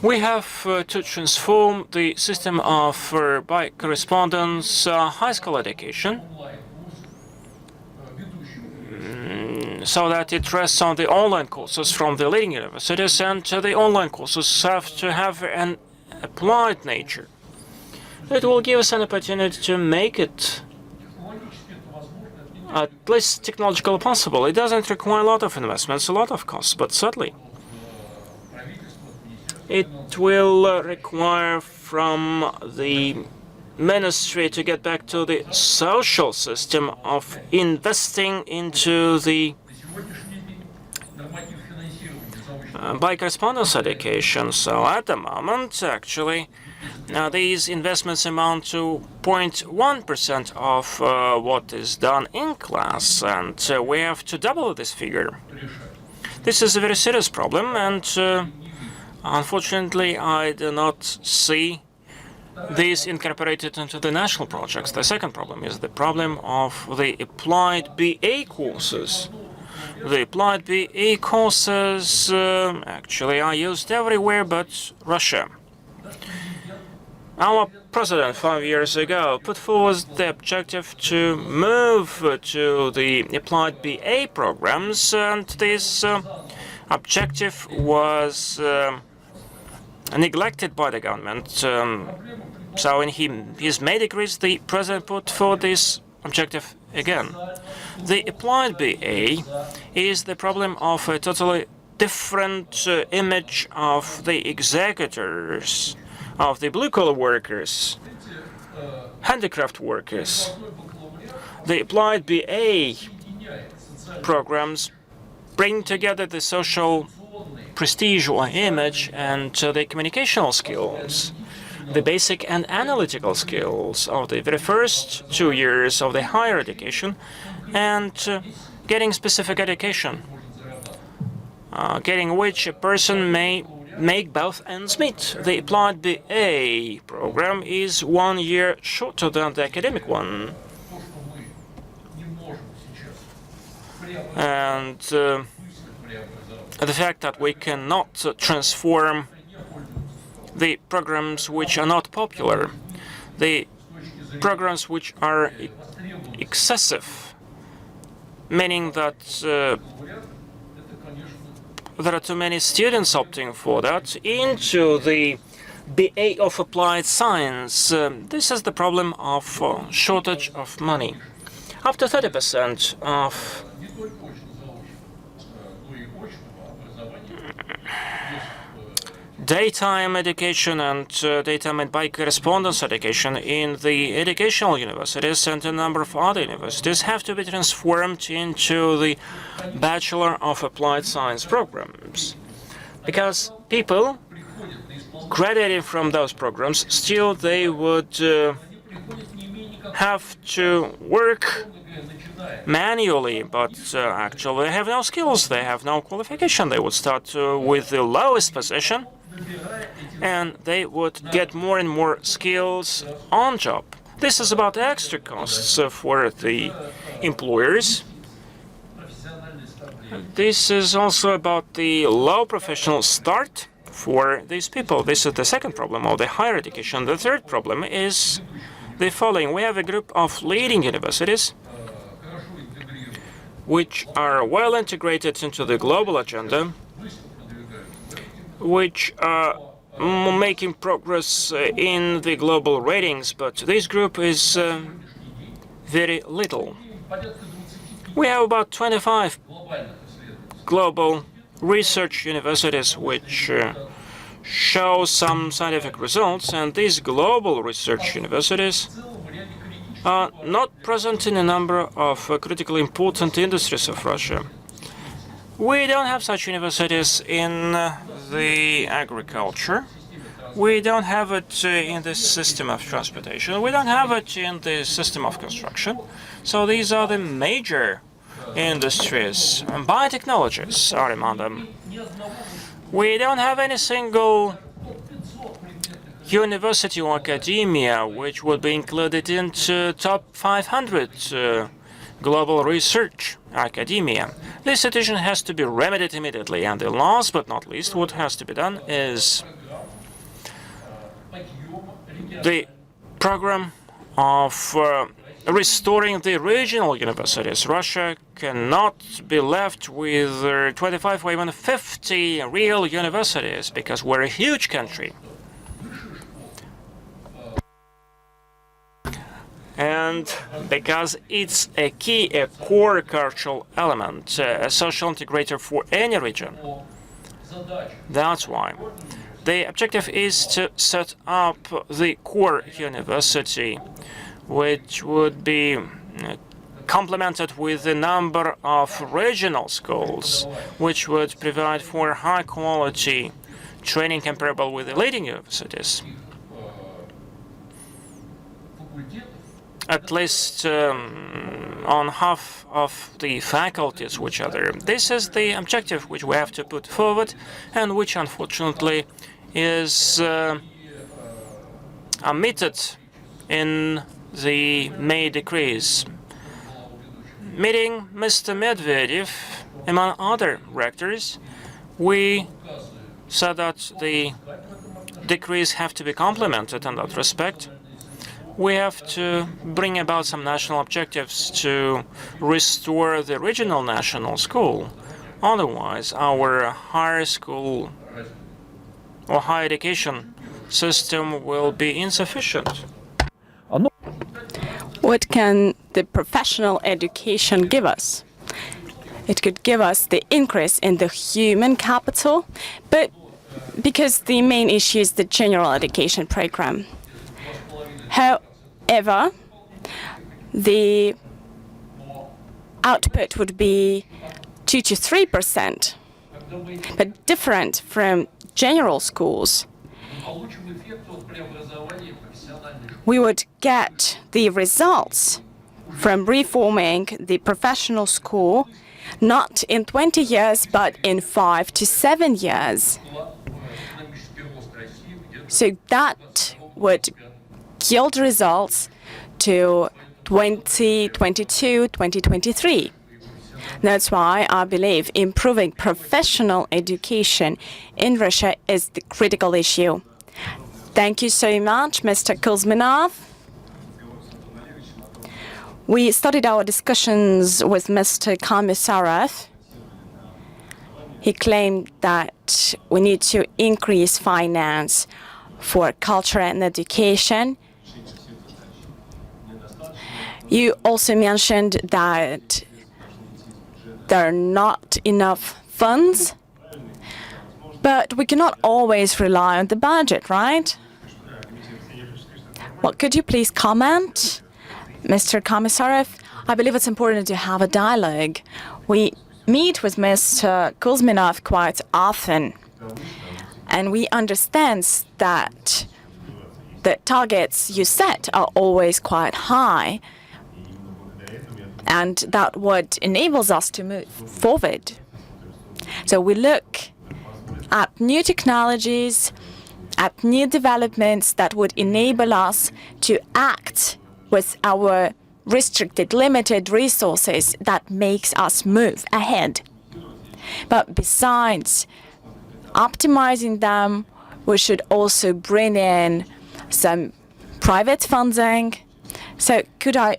We have to transform the system of by correspondence high school education so that it rests on the online courses from the leading universities, and the online courses have to have an applied nature. It will give us an opportunity to make it at least technologically possible. It doesn't require a lot of investments, a lot of costs, but certainly it will require from the ministry to get back to the social system of investing into the by correspondence education. So at the moment, actually, these investments amount to 0.1% of what is done in class, and we have to double this figure. This is a very serious problem, and unfortunately, I do not see this incorporated into the national projects. The second problem is the problem of the applied BA courses. The applied BA courses actually are used everywhere but Russia. Our president 5 years ago put forward the objective to move to the applied BA programs, and this objective was neglected by the government. So in his May decrees, the president put forward this objective again. The applied BA is the problem of a totally different image of the executors, of the blue-collar workers, handicraft workers. The applied BA programs bring together the social prestige or image and the communicational skills, the basic and analytical skills of the very first 2 years of the higher education, and getting specific education, getting which a person may make both ends meet. The applied BA program is 1 year shorter than the academic one. And the fact that we cannot transform the programs which are not popular, the programs which are excessive, meaning that there are too many students opting for that, into the BA of applied science. This is the problem of shortage of money. Up to 30% of daytime education and daytime and by correspondence education in the educational universities and a number of other universities have to be transformed into the Bachelor of Applied Science programs. Because people graduating from those programs, still they would have to work manually, but actually they have no skills, they have no qualification. They would start with the lowest position, and they would get more and more skills on job. This is about extra costs for the employers. This is also about the low professional start for these people. This is the second problem of the higher education. The third problem is the following. We have a group of leading universities which are well integrated into the global agenda, which are making progress in the global ratings, but this group is very little. We have about 25 global research universities which show some scientific results, and these global research universities are not present in a number of critically important industries of Russia. We don't have such universities in the agriculture. We don't have it in the system of transportation. We don't have it in the system of construction. So these are the major industries, and biotechnologies are among them. We don't have any single university or academia which would be included into top 500 global research academia. This situation has to be remedied immediately, and the last but not least, what has to be done is the program of restoring the regional universities. Russia cannot be left with 25 or even 50 real universities because we're a huge country. And and because it's a key, a core cultural element, a social integrator for any region. That's why. The objective is to set up the core university, which would be complemented with a number of regional schools, which would provide for high-quality training comparable with the leading universities. At least on half of the faculties which are there. This is the objective which we have to put forward, and which unfortunately is omitted in the May decrees. Meeting Mr. Medvedev, among other rectors, we said that the decrees have to be complemented in that respect. We have to bring about some national objectives to restore the regional national school. Otherwise, our higher school or higher education system will be insufficient. What can the professional education give us? It could give us the increase in the human capital, but because the main issue is the general education program. However, the output would be 2 to 3%, but different from general schools. We would get the results from reforming the professional school not in 20 years, but in 5 to 7 years. So that would yield results to 2022, 2023. That's why I believe improving professional education in Russia is the critical issue. Thank you so much, Mr. Kuzminov. We started our discussions with Mr. Komisarov. He claimed that we need to increase finance for culture and education. You also mentioned that there are not enough funds, but we cannot always rely on the budget, right? Well, could you please comment, Mr. Komisarov? I believe it's important to have a dialogue. We meet with Mr. Kuzminov quite often, and we understand that the targets you set are always quite high, and that what enables us to move forward. So we look at new technologies, at new developments that would enable us to act with our restricted, limited resources that makes us move ahead. But besides optimizing them, we should also bring in some private funding. So could I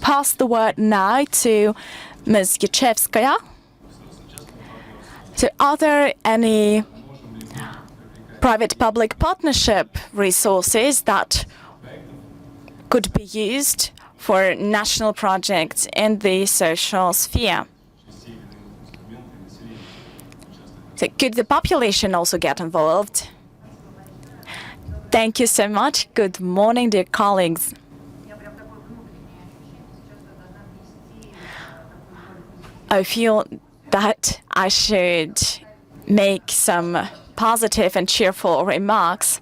pass the word now to Ms. Yachevskaya? So are there any private-public partnership resources that could be used for national projects in the social sphere? So could the population also get involved? Thank you so much. Good morning, dear colleagues. I feel that I should make some positive and cheerful remarks,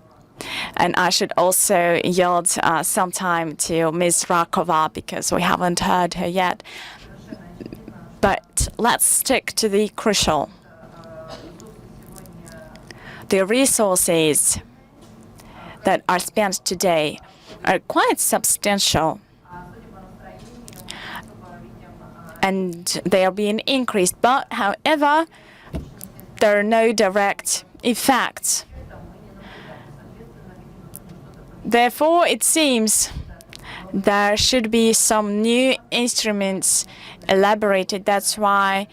and I should also yield some time to Ms. Rakova because we haven't heard her yet. But let's stick to the crucial. The resources that are spent today are quite substantial, and they are being increased. But, however, there are no direct effects. Therefore, it seems there should be some new instruments elaborated. That's why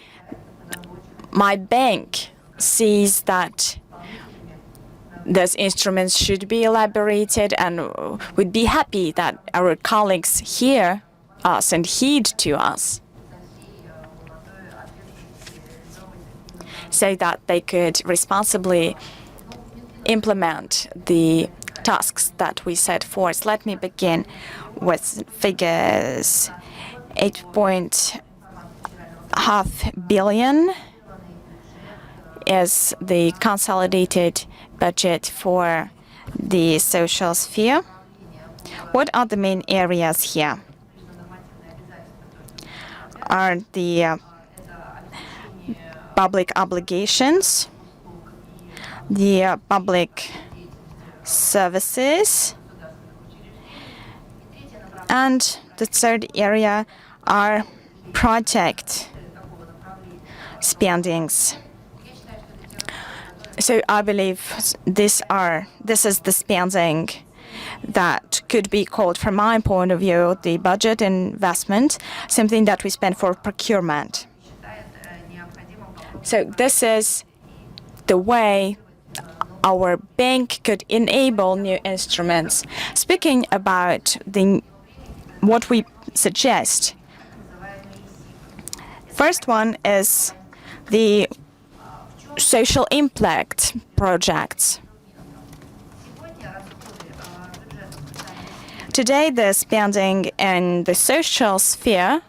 my bank sees that those instruments should be elaborated, and we'd be happy that our colleagues hear us and heed to us, so that they could responsibly implement the tasks that we set forth. Let me begin with figures. 8.5 billion is the consolidated budget for the social sphere. What are the main areas here? Are the public obligations, the public services, and the third area are project spendings. So I believe this is the spending that could be called, from my point of view, the budget investment, something that we spend for procurement. So this is the way our bank could enable new instruments. Speaking about what we suggest, first one is the social impact projects. Today, the spending in the social sphere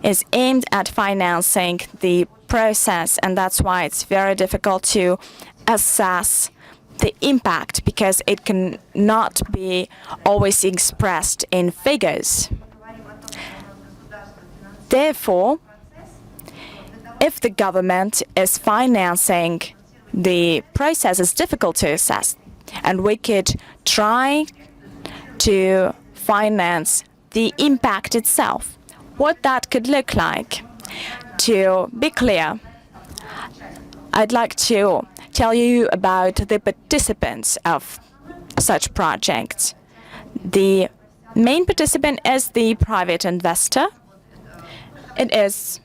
is aimed at financing the process, and that's why it's very difficult to assess the impact, because it cannot be always expressed in figures. Therefore, if the government is financing the process, it's difficult to assess, and we could try to finance the impact itself. What that could look like. To be clear, I'd like to tell you about the participants of such projects. The main participant is the private investor. It is,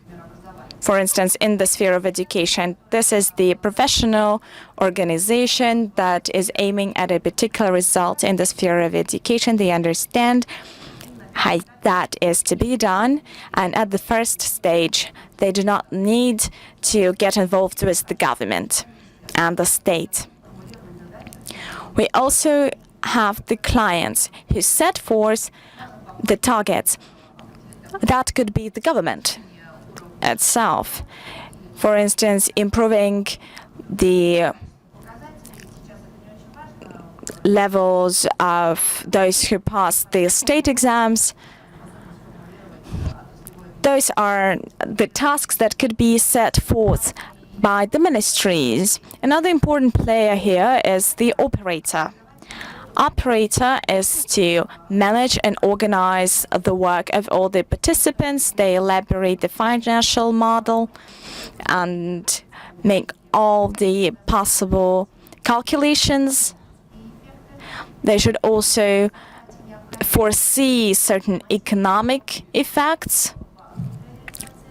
for instance, in the sphere of education, this is the professional organization that is aiming at a particular result in the sphere of education. They understand how that is to be done, and at the first stage, they do not need to get involved with the government and the state. We also have the clients who set forth the targets. That could be the government itself. For instance, improving the levels of those who pass the state exams. Those are the tasks that could be set forth by the ministries. Another important player here is the operator. Operator is to manage and organize the work of all the participants. They elaborate the financial model and make all the possible calculations. They should also foresee certain economic effects,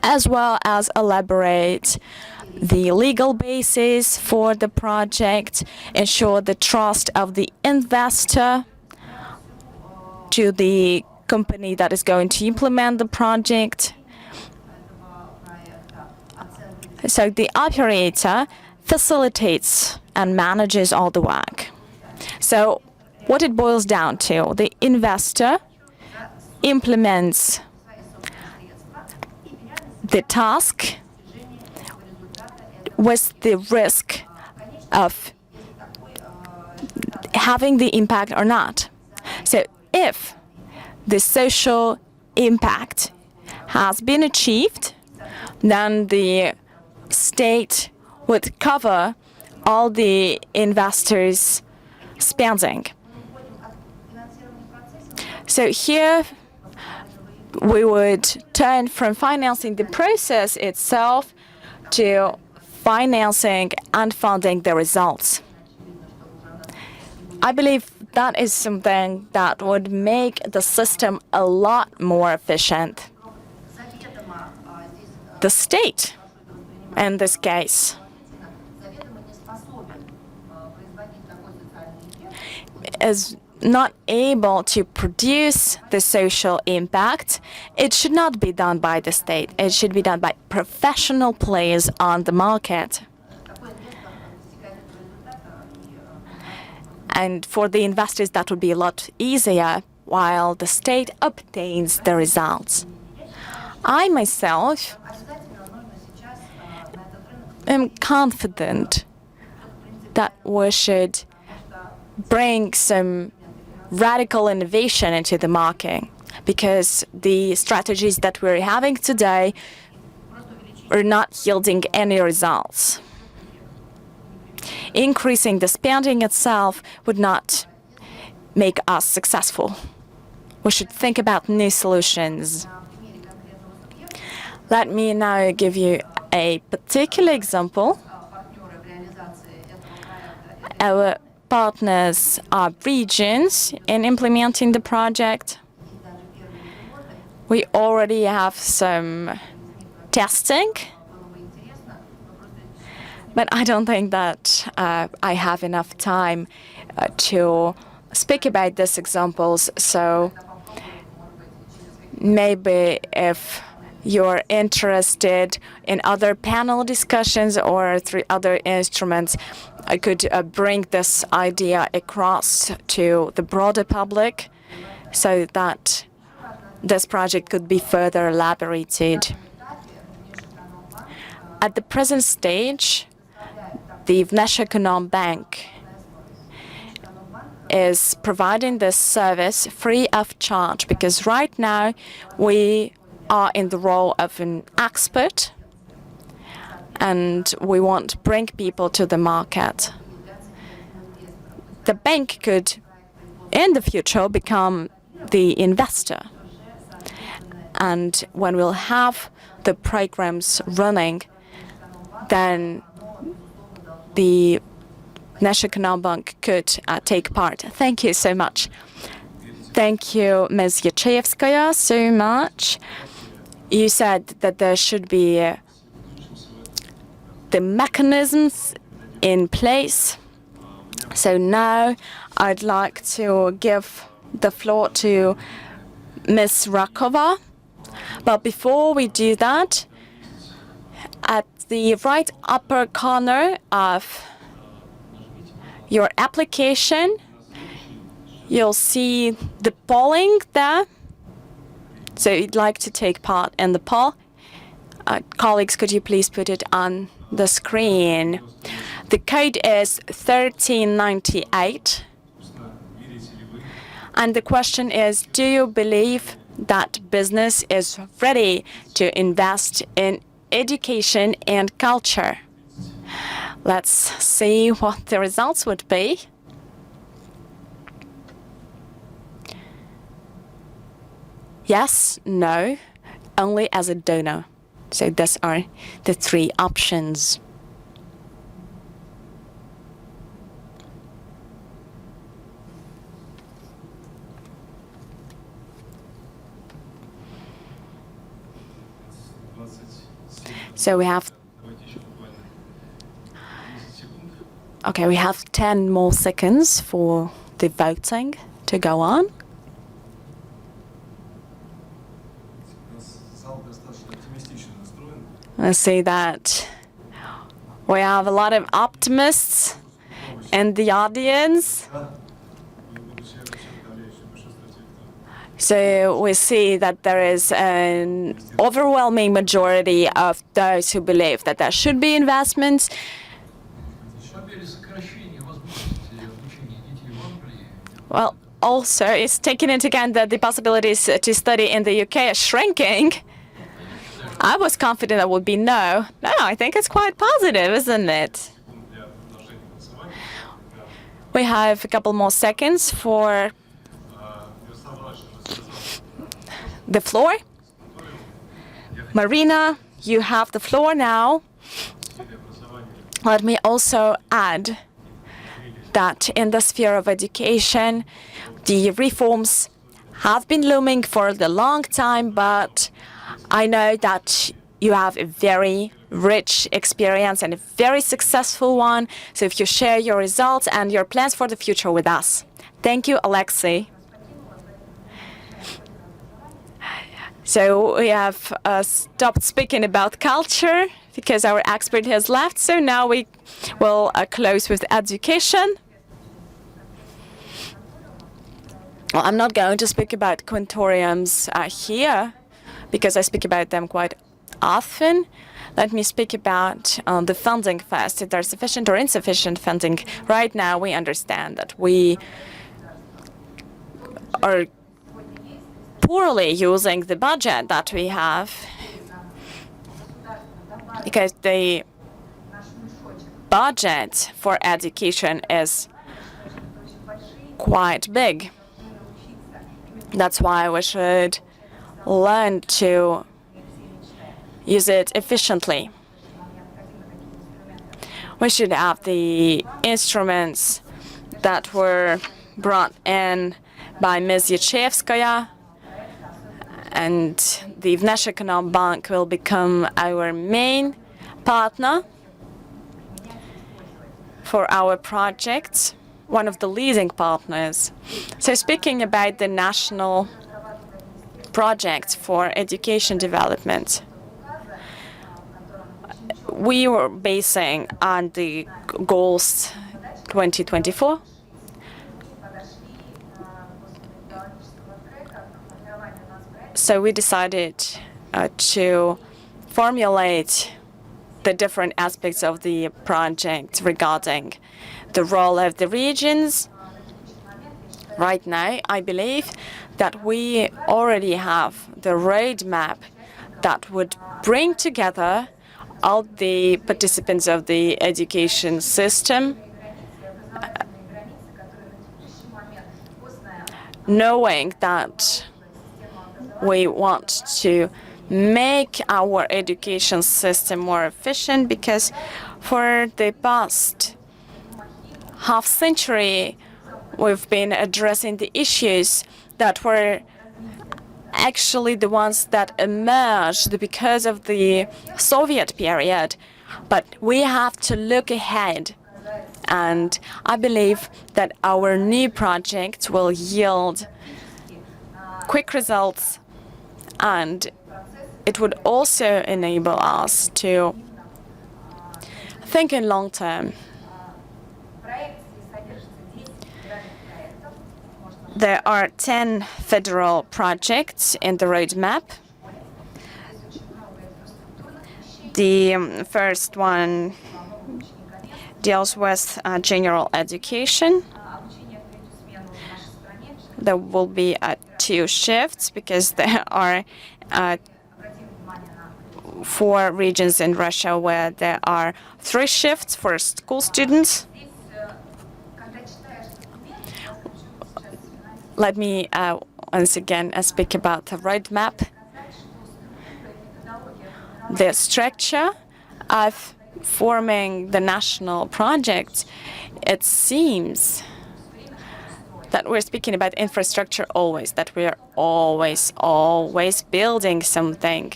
as well as elaborate the legal basis for the project, ensure the trust of the investor to the company that is going to implement the project. So the operator facilitates and manages all the work. So what it boils down to, the investor implements the task with the risk of having the impact or not. So if the social impact has been achieved, then the state would cover all the investors' spending. So here we would turn from financing the process itself to financing and funding the results. I believe that is something that would make the system a lot more efficient. The state, in this case, is not able to produce the social impact, it should not be done by the state. It should be done by professional players on the market. And for the investors, that would be a lot easier while the state obtains the results. I myself am confident that we should bring some radical innovation into the market, because the strategies that we're having today are not yielding any results. Increasing the spending itself would not make us successful. We should think about new solutions. Let me now give you a particular example. Our partners are regions in implementing the project. We already have some testing, but I don't think that I have enough time to speak about these examples. So maybe if you're interested in other panel discussions or through other instruments, I could bring this idea across to the broader public so that this project could be further elaborated. At the present stage, the Macroeconomic Bank is providing this service free of charge, because right now we are in the role of an expert and we want to bring people to the market. The bank could, in the future, become the investor. And when we'll have the programs running, then the Macroeconomic Bank could take part. Thank you so much. Thank you, Ms. Yachevskaya, so much. You said that there should be the mechanisms in place. So now I'd like to give the floor to Ms. Rakova. But before we do that, at the right upper corner of your application, you'll see the polling there. So you'd like to take part in the poll. Colleagues, could you please put it on the screen? The code is 1398. And the question is, do you believe that business is ready to invest in education and culture? Let's see what the results would be. Yes, no, only as a donor. So these are the three options. So we have, okay, we have 10 more seconds for the voting to go on. I see that we have a lot of optimists in the audience. So we see that there is an overwhelming majority of those who believe that there should be investments. Well, also, it's taken into account that the possibilities to study in the UK are shrinking. I was confident that would be no. No, I think it's quite positive, isn't it? We have a couple more seconds for the floor. Marina, you have the floor now. Let me also add that in the sphere of education, the reforms have been looming for a long time, but I know that you have a very rich experience and a very successful one. So if you share your results and your plans for the future with us. Thank you, Alexei. So we have stopped speaking about culture because our expert has left. So now we will close with education. Well, I'm not going to speak about quintoriums here because I speak about them quite often. Let me speak about the funding first. If there's sufficient or insufficient funding, right now we understand that we are poorly using the budget that we have because the budget for education is quite big. That's why we should learn to use it efficiently. We should have the instruments that were brought in by Ms. Yachevskaya, and the Vocational Bank will become our main partner for our projects, one of the leading partners. So speaking about the national projects for education development, we were basing on the goals 2024. So we decided to formulate the different aspects of the project regarding the role of the regions. Right now, I believe that we already have the roadmap that would bring together all the participants of the education system, knowing that we want to make our education system more efficient, because for the past half century we've been addressing the issues that were actually the ones that emerged because of the Soviet period. But we have to look ahead, and I believe that our new project will yield quick results, and it would also enable us to think in long term. There are 10 federal projects in the roadmap. The first one deals with general education. There will be 2 shifts because there are 4 regions in Russia where there are 3 shifts for school students. Let me once again speak about the roadmap. The structure of forming the national project, it seems that we're speaking about infrastructure always, that we are always building something.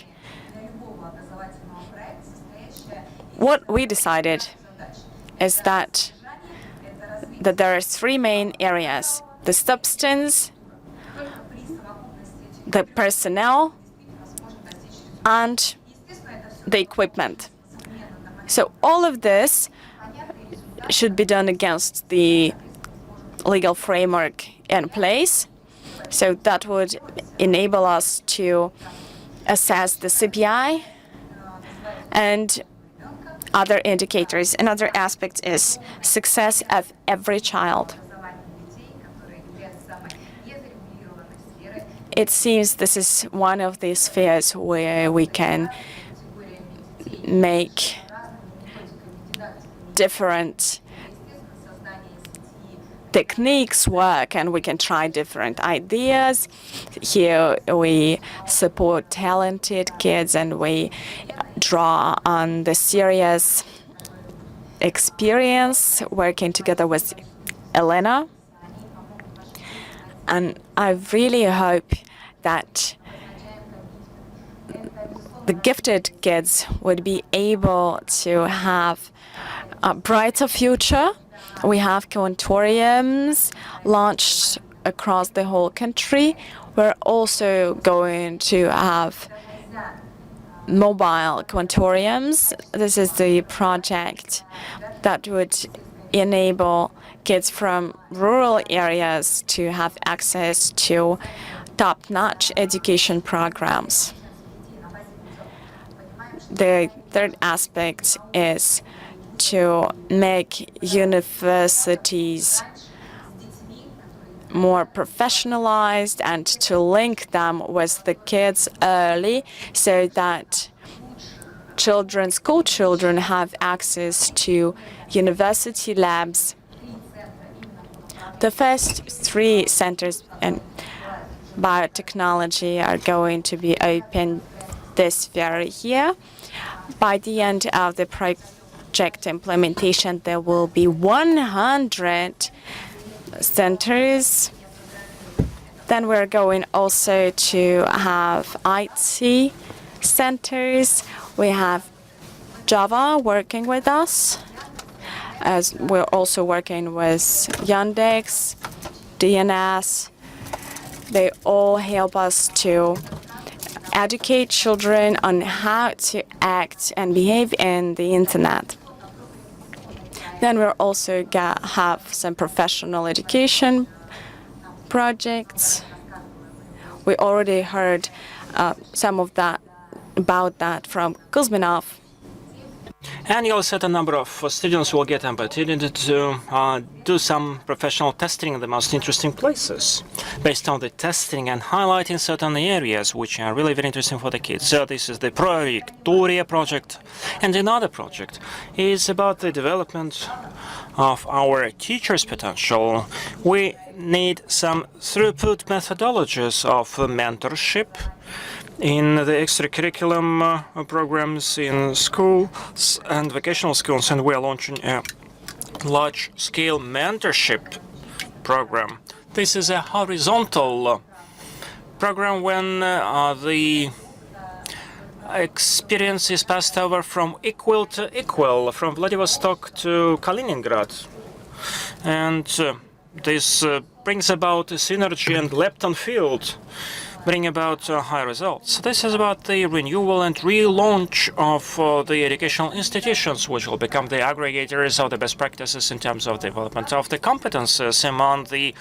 What we decided is that there are 3 main areas: the substance, the personnel, and the equipment. So all of this should be done against the legal framework in place. So that would enable us to assess the CPI and other indicators. Another aspect is success of every child. It seems this is one of the spheres where we can make different techniques work, and we can try different ideas. Here we support talented kids, and we draw on the serious experience working together with Elena. And I really hope that the gifted kids would be able to have a brighter future. We have quintoriums launched across the whole country. We're also going to have mobile quantoriums. This is the project that would enable kids from rural areas to have access to top-notch education programs. The third aspect is to make universities more professionalized and to link them with the kids early so that school children have access to university labs. The first 3 centers in biotechnology are going to be open this very year. By the end of the project implementation, there will be 100 centers. Then we're going also to have IT centers. We have Java working with us, as we're also working with Yandex, DNS. They all help us to educate children on how to act and behave in the internet. Then we'll also have some professional education projects. We already heard some of that about that from Kuzminov. And you'll set a number of students will get an opportunity to do some professional testing in the most interesting places, based on the testing and highlighting certain areas which are really very interesting for the kids. So this is the Pro Victoria project. And another project is about the development of our teachers' potential. We need some throughput methodologies of mentorship in the extracurriculum programs in schools and vocational schools, and we are launching a large-scale mentorship program. This is a horizontal program when the experience is passed over from equal to equal, from Vladivostok to Kaliningrad. And this brings about a synergy and Lepton field, bring about high results. This is about the renewal and relaunch of the educational institutions, which will become the aggregators of the best practices in terms of development of the competences among the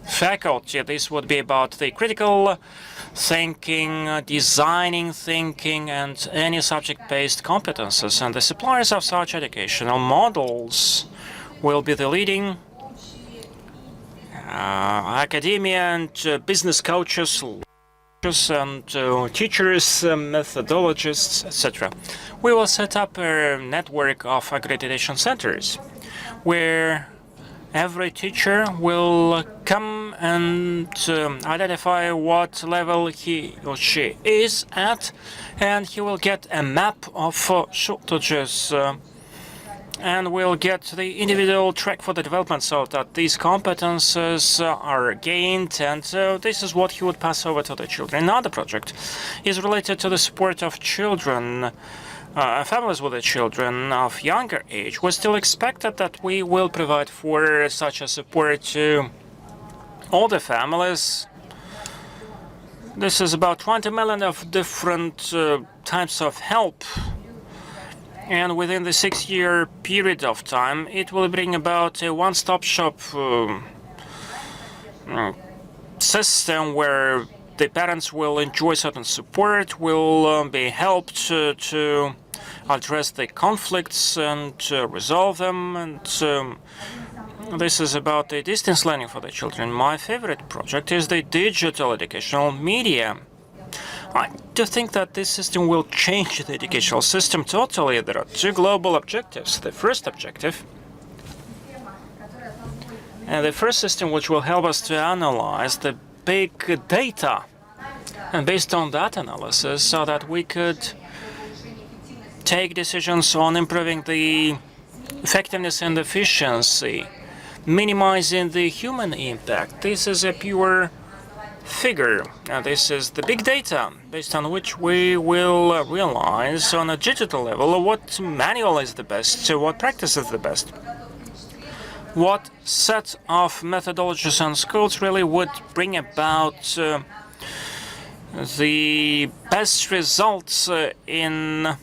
faculty. This would be about the critical thinking, designing thinking, and any subject-based competences. And the suppliers of such educational models will be the leading academia and business coaches and teachers, methodologists, etc. We will set up a network of accreditation centers where every teacher will come and identify what level he or she is at, and he will get a map of shortages and we'll get the individual track for the development so that these competences are gained, and this is what he would pass over to the children. Another project is related to the support of children, families with the children of younger age. We still expected that we will provide for such a support to all the families. This is about 20 million of different types of help. And within the 6-year period of time, it will bring about a one-stop shop system where the parents will enjoy certain support, will be helped to address the conflicts and resolve them. And this is about the distance learning for the children. My favorite project is the digital educational media. I do think that this system will change the educational system totally. There are 2 global objectives. The first objective, and the first system which will help us to analyze the big data, and based on that analysis, so that we could take decisions on improving the effectiveness and efficiency, minimizing the human impact. This is a pure figure, and this is the big data based on which we will realize on a digital level what manual is the best, what practice is the best. what set of methodologies and skills really would bring about the best results in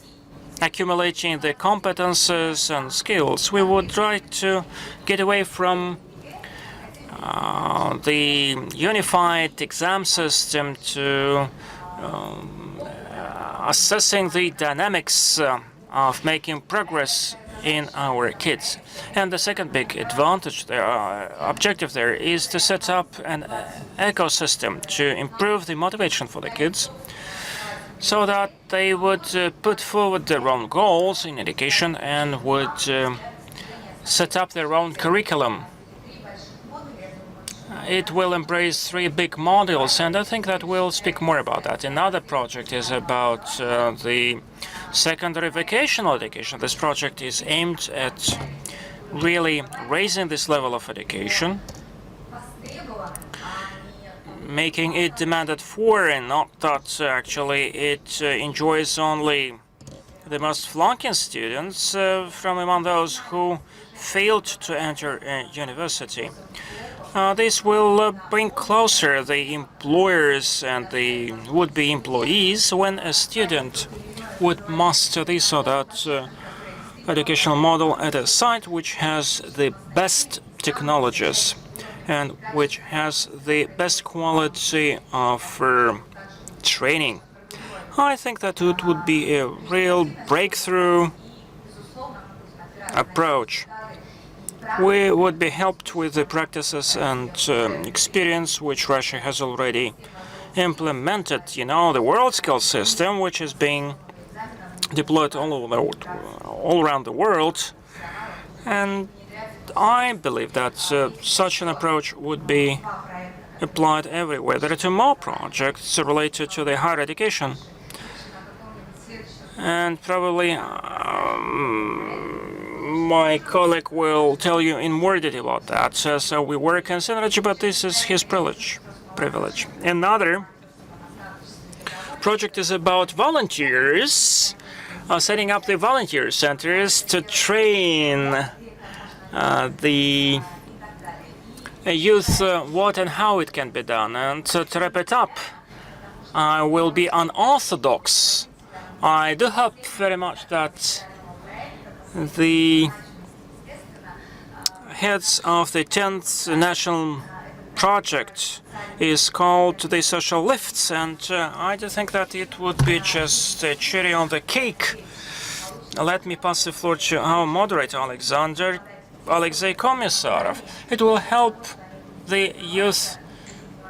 accumulating the competences and skills. We would try to get away from the unified exam system to assessing the dynamics of making progress in our kids. And the second big advantage there, objective there, is to set up an ecosystem to improve the motivation for the kids so that they would put forward their own goals in education and would set up their own curriculum. It will embrace 3 big modules, and I think that we'll speak more about that. Another project is about the secondary vocational education. This project is aimed at really raising this level of education, making it demanded for, and not that actually it enjoys only the most flunking students from among those who failed to enter a university. This will bring closer the employers and the would-be employees when a student would master this or that educational model at a site which has the best technologies and which has the best quality of training. I think that it would be a real breakthrough approach. We would be helped with the practices and experience which Russia has already implemented. You know, the WorldSkills system, which is being deployed all around the world. And I believe that such an approach would be applied everywhere. There are 2 more projects related to the higher education. And probably my colleague will tell you in more detail about that. So we work in synergy, but this is his privilege. Another project is about volunteers, setting up the volunteer centers to train the youth what and how it can be done. And to wrap it up, I will be unorthodox. I do hope very much that the heads of the 10th national project is called the social lifts, and I do think that it would be just a cherry on the cake. Let me pass the floor to our moderator, Alexei Komisarov. It will help the youth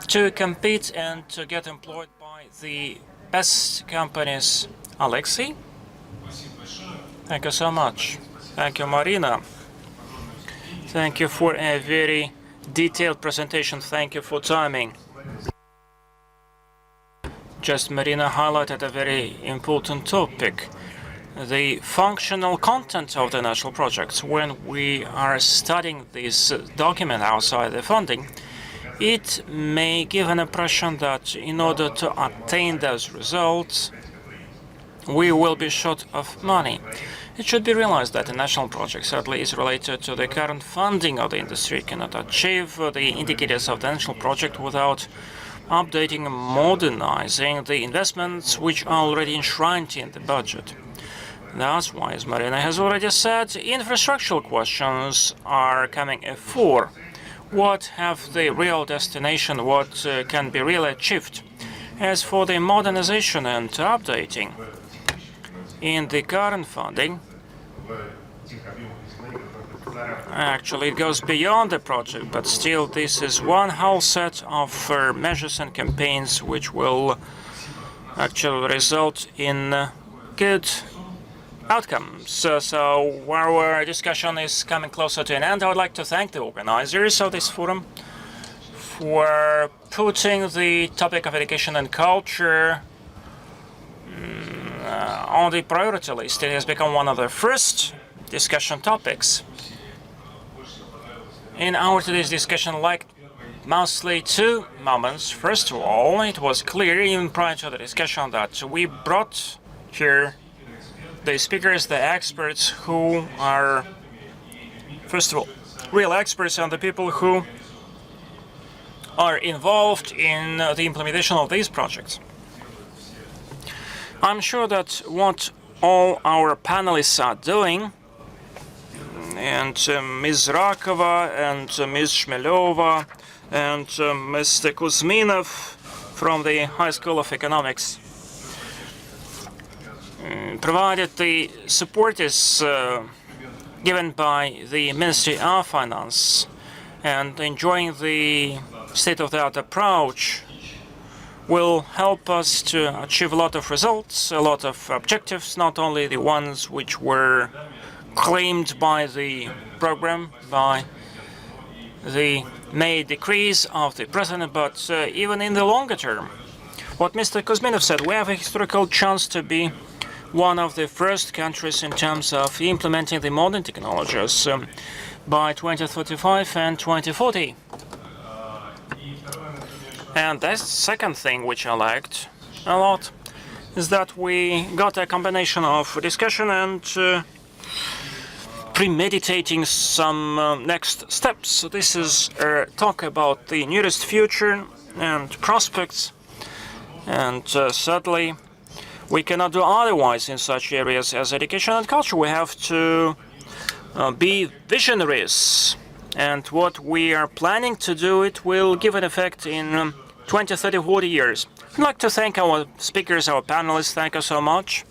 to compete and to get employed by the best companies. Alexei? Thank you so much. Thank you, Marina. Thank you for a very detailed presentation. Thank you for timing. Just Marina highlighted a very important topic, the functional content of the national projects. When we are studying this document outside the funding, it may give an impression that in order to attain those results, we will be short of money. It should be realized that the national project certainly is related to the current funding of the industry, cannot achieve the indicators of the national project without updating and modernizing the investments which are already enshrined in the budget. That's why, as Marina has already said, infrastructural questions are coming fore. What have the real destination, what can be really achieved? As for the modernization and updating, in the current funding, actually it goes beyond the project, but still this is one whole set of measures and campaigns which will actually result in good outcomes. So our discussion is coming closer to an end. I would like to thank the organizers of this forum for putting the topic of education and culture on the priority list. It has become one of the first discussion topics. In our today's discussion, like mostly 2 moments. First of all, it was clear even prior to the discussion that we brought here the speakers, the experts who are, first of all, real experts and the people who are involved in the implementation of these projects. I'm sure that what all our panelists are doing, and Ms. Rakova and Ms. Shmelova and Mr. Kuzminov from the High School of Economics, provided the support is given by the Ministry of Finance, and enjoying the state-of-the-art approach will help us to achieve a lot of results, a lot of objectives, not only the ones which were claimed by the program, by the May decrees of the President, but even in the longer term. What Mr. Kuzminov said, we have a historical chance to be one of the first countries in terms of implementing the modern technologies by 2035 and 2040. And the second thing which I liked a lot is that we got a combination of discussion and premeditating some next steps. So this is a talk about the nearest future and prospects, and certainly we cannot do otherwise in such areas as education and culture. We have to be visionaries, and what we are planning to do, it will give an effect in 20, 30, 40 years. I'd like to thank our speakers, our panelists. Thank you so much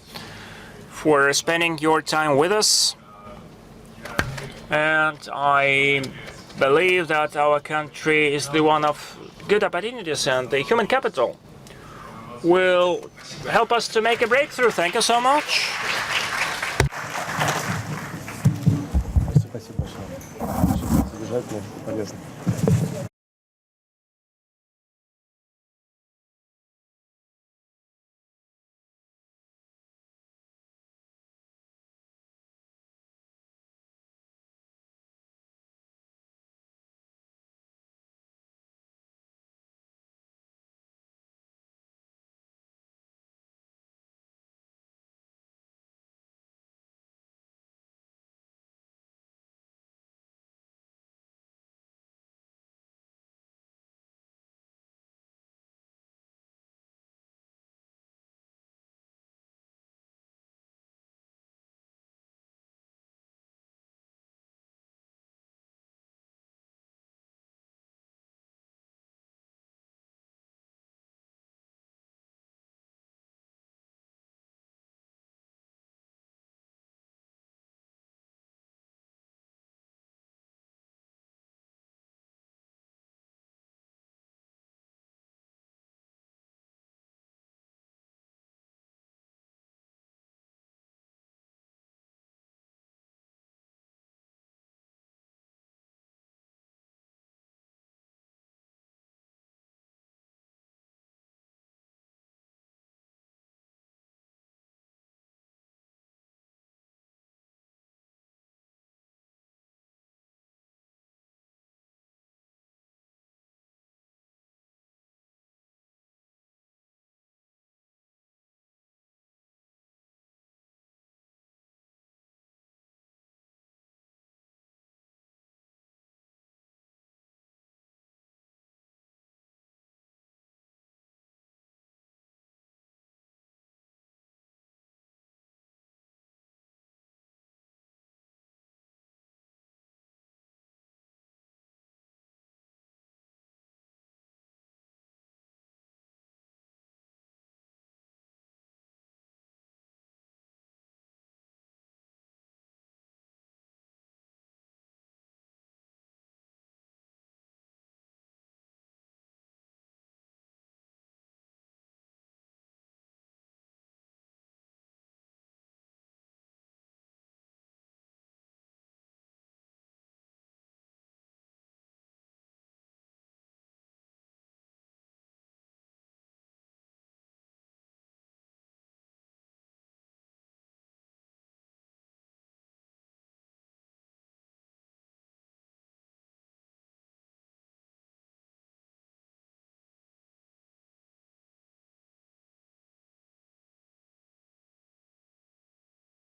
for spending your time with us. And I believe that our country is the one of good opportunities, and the human capital will help us to make a breakthrough. Thank you so much. Спасибо большое. Очень содержательно и полезно.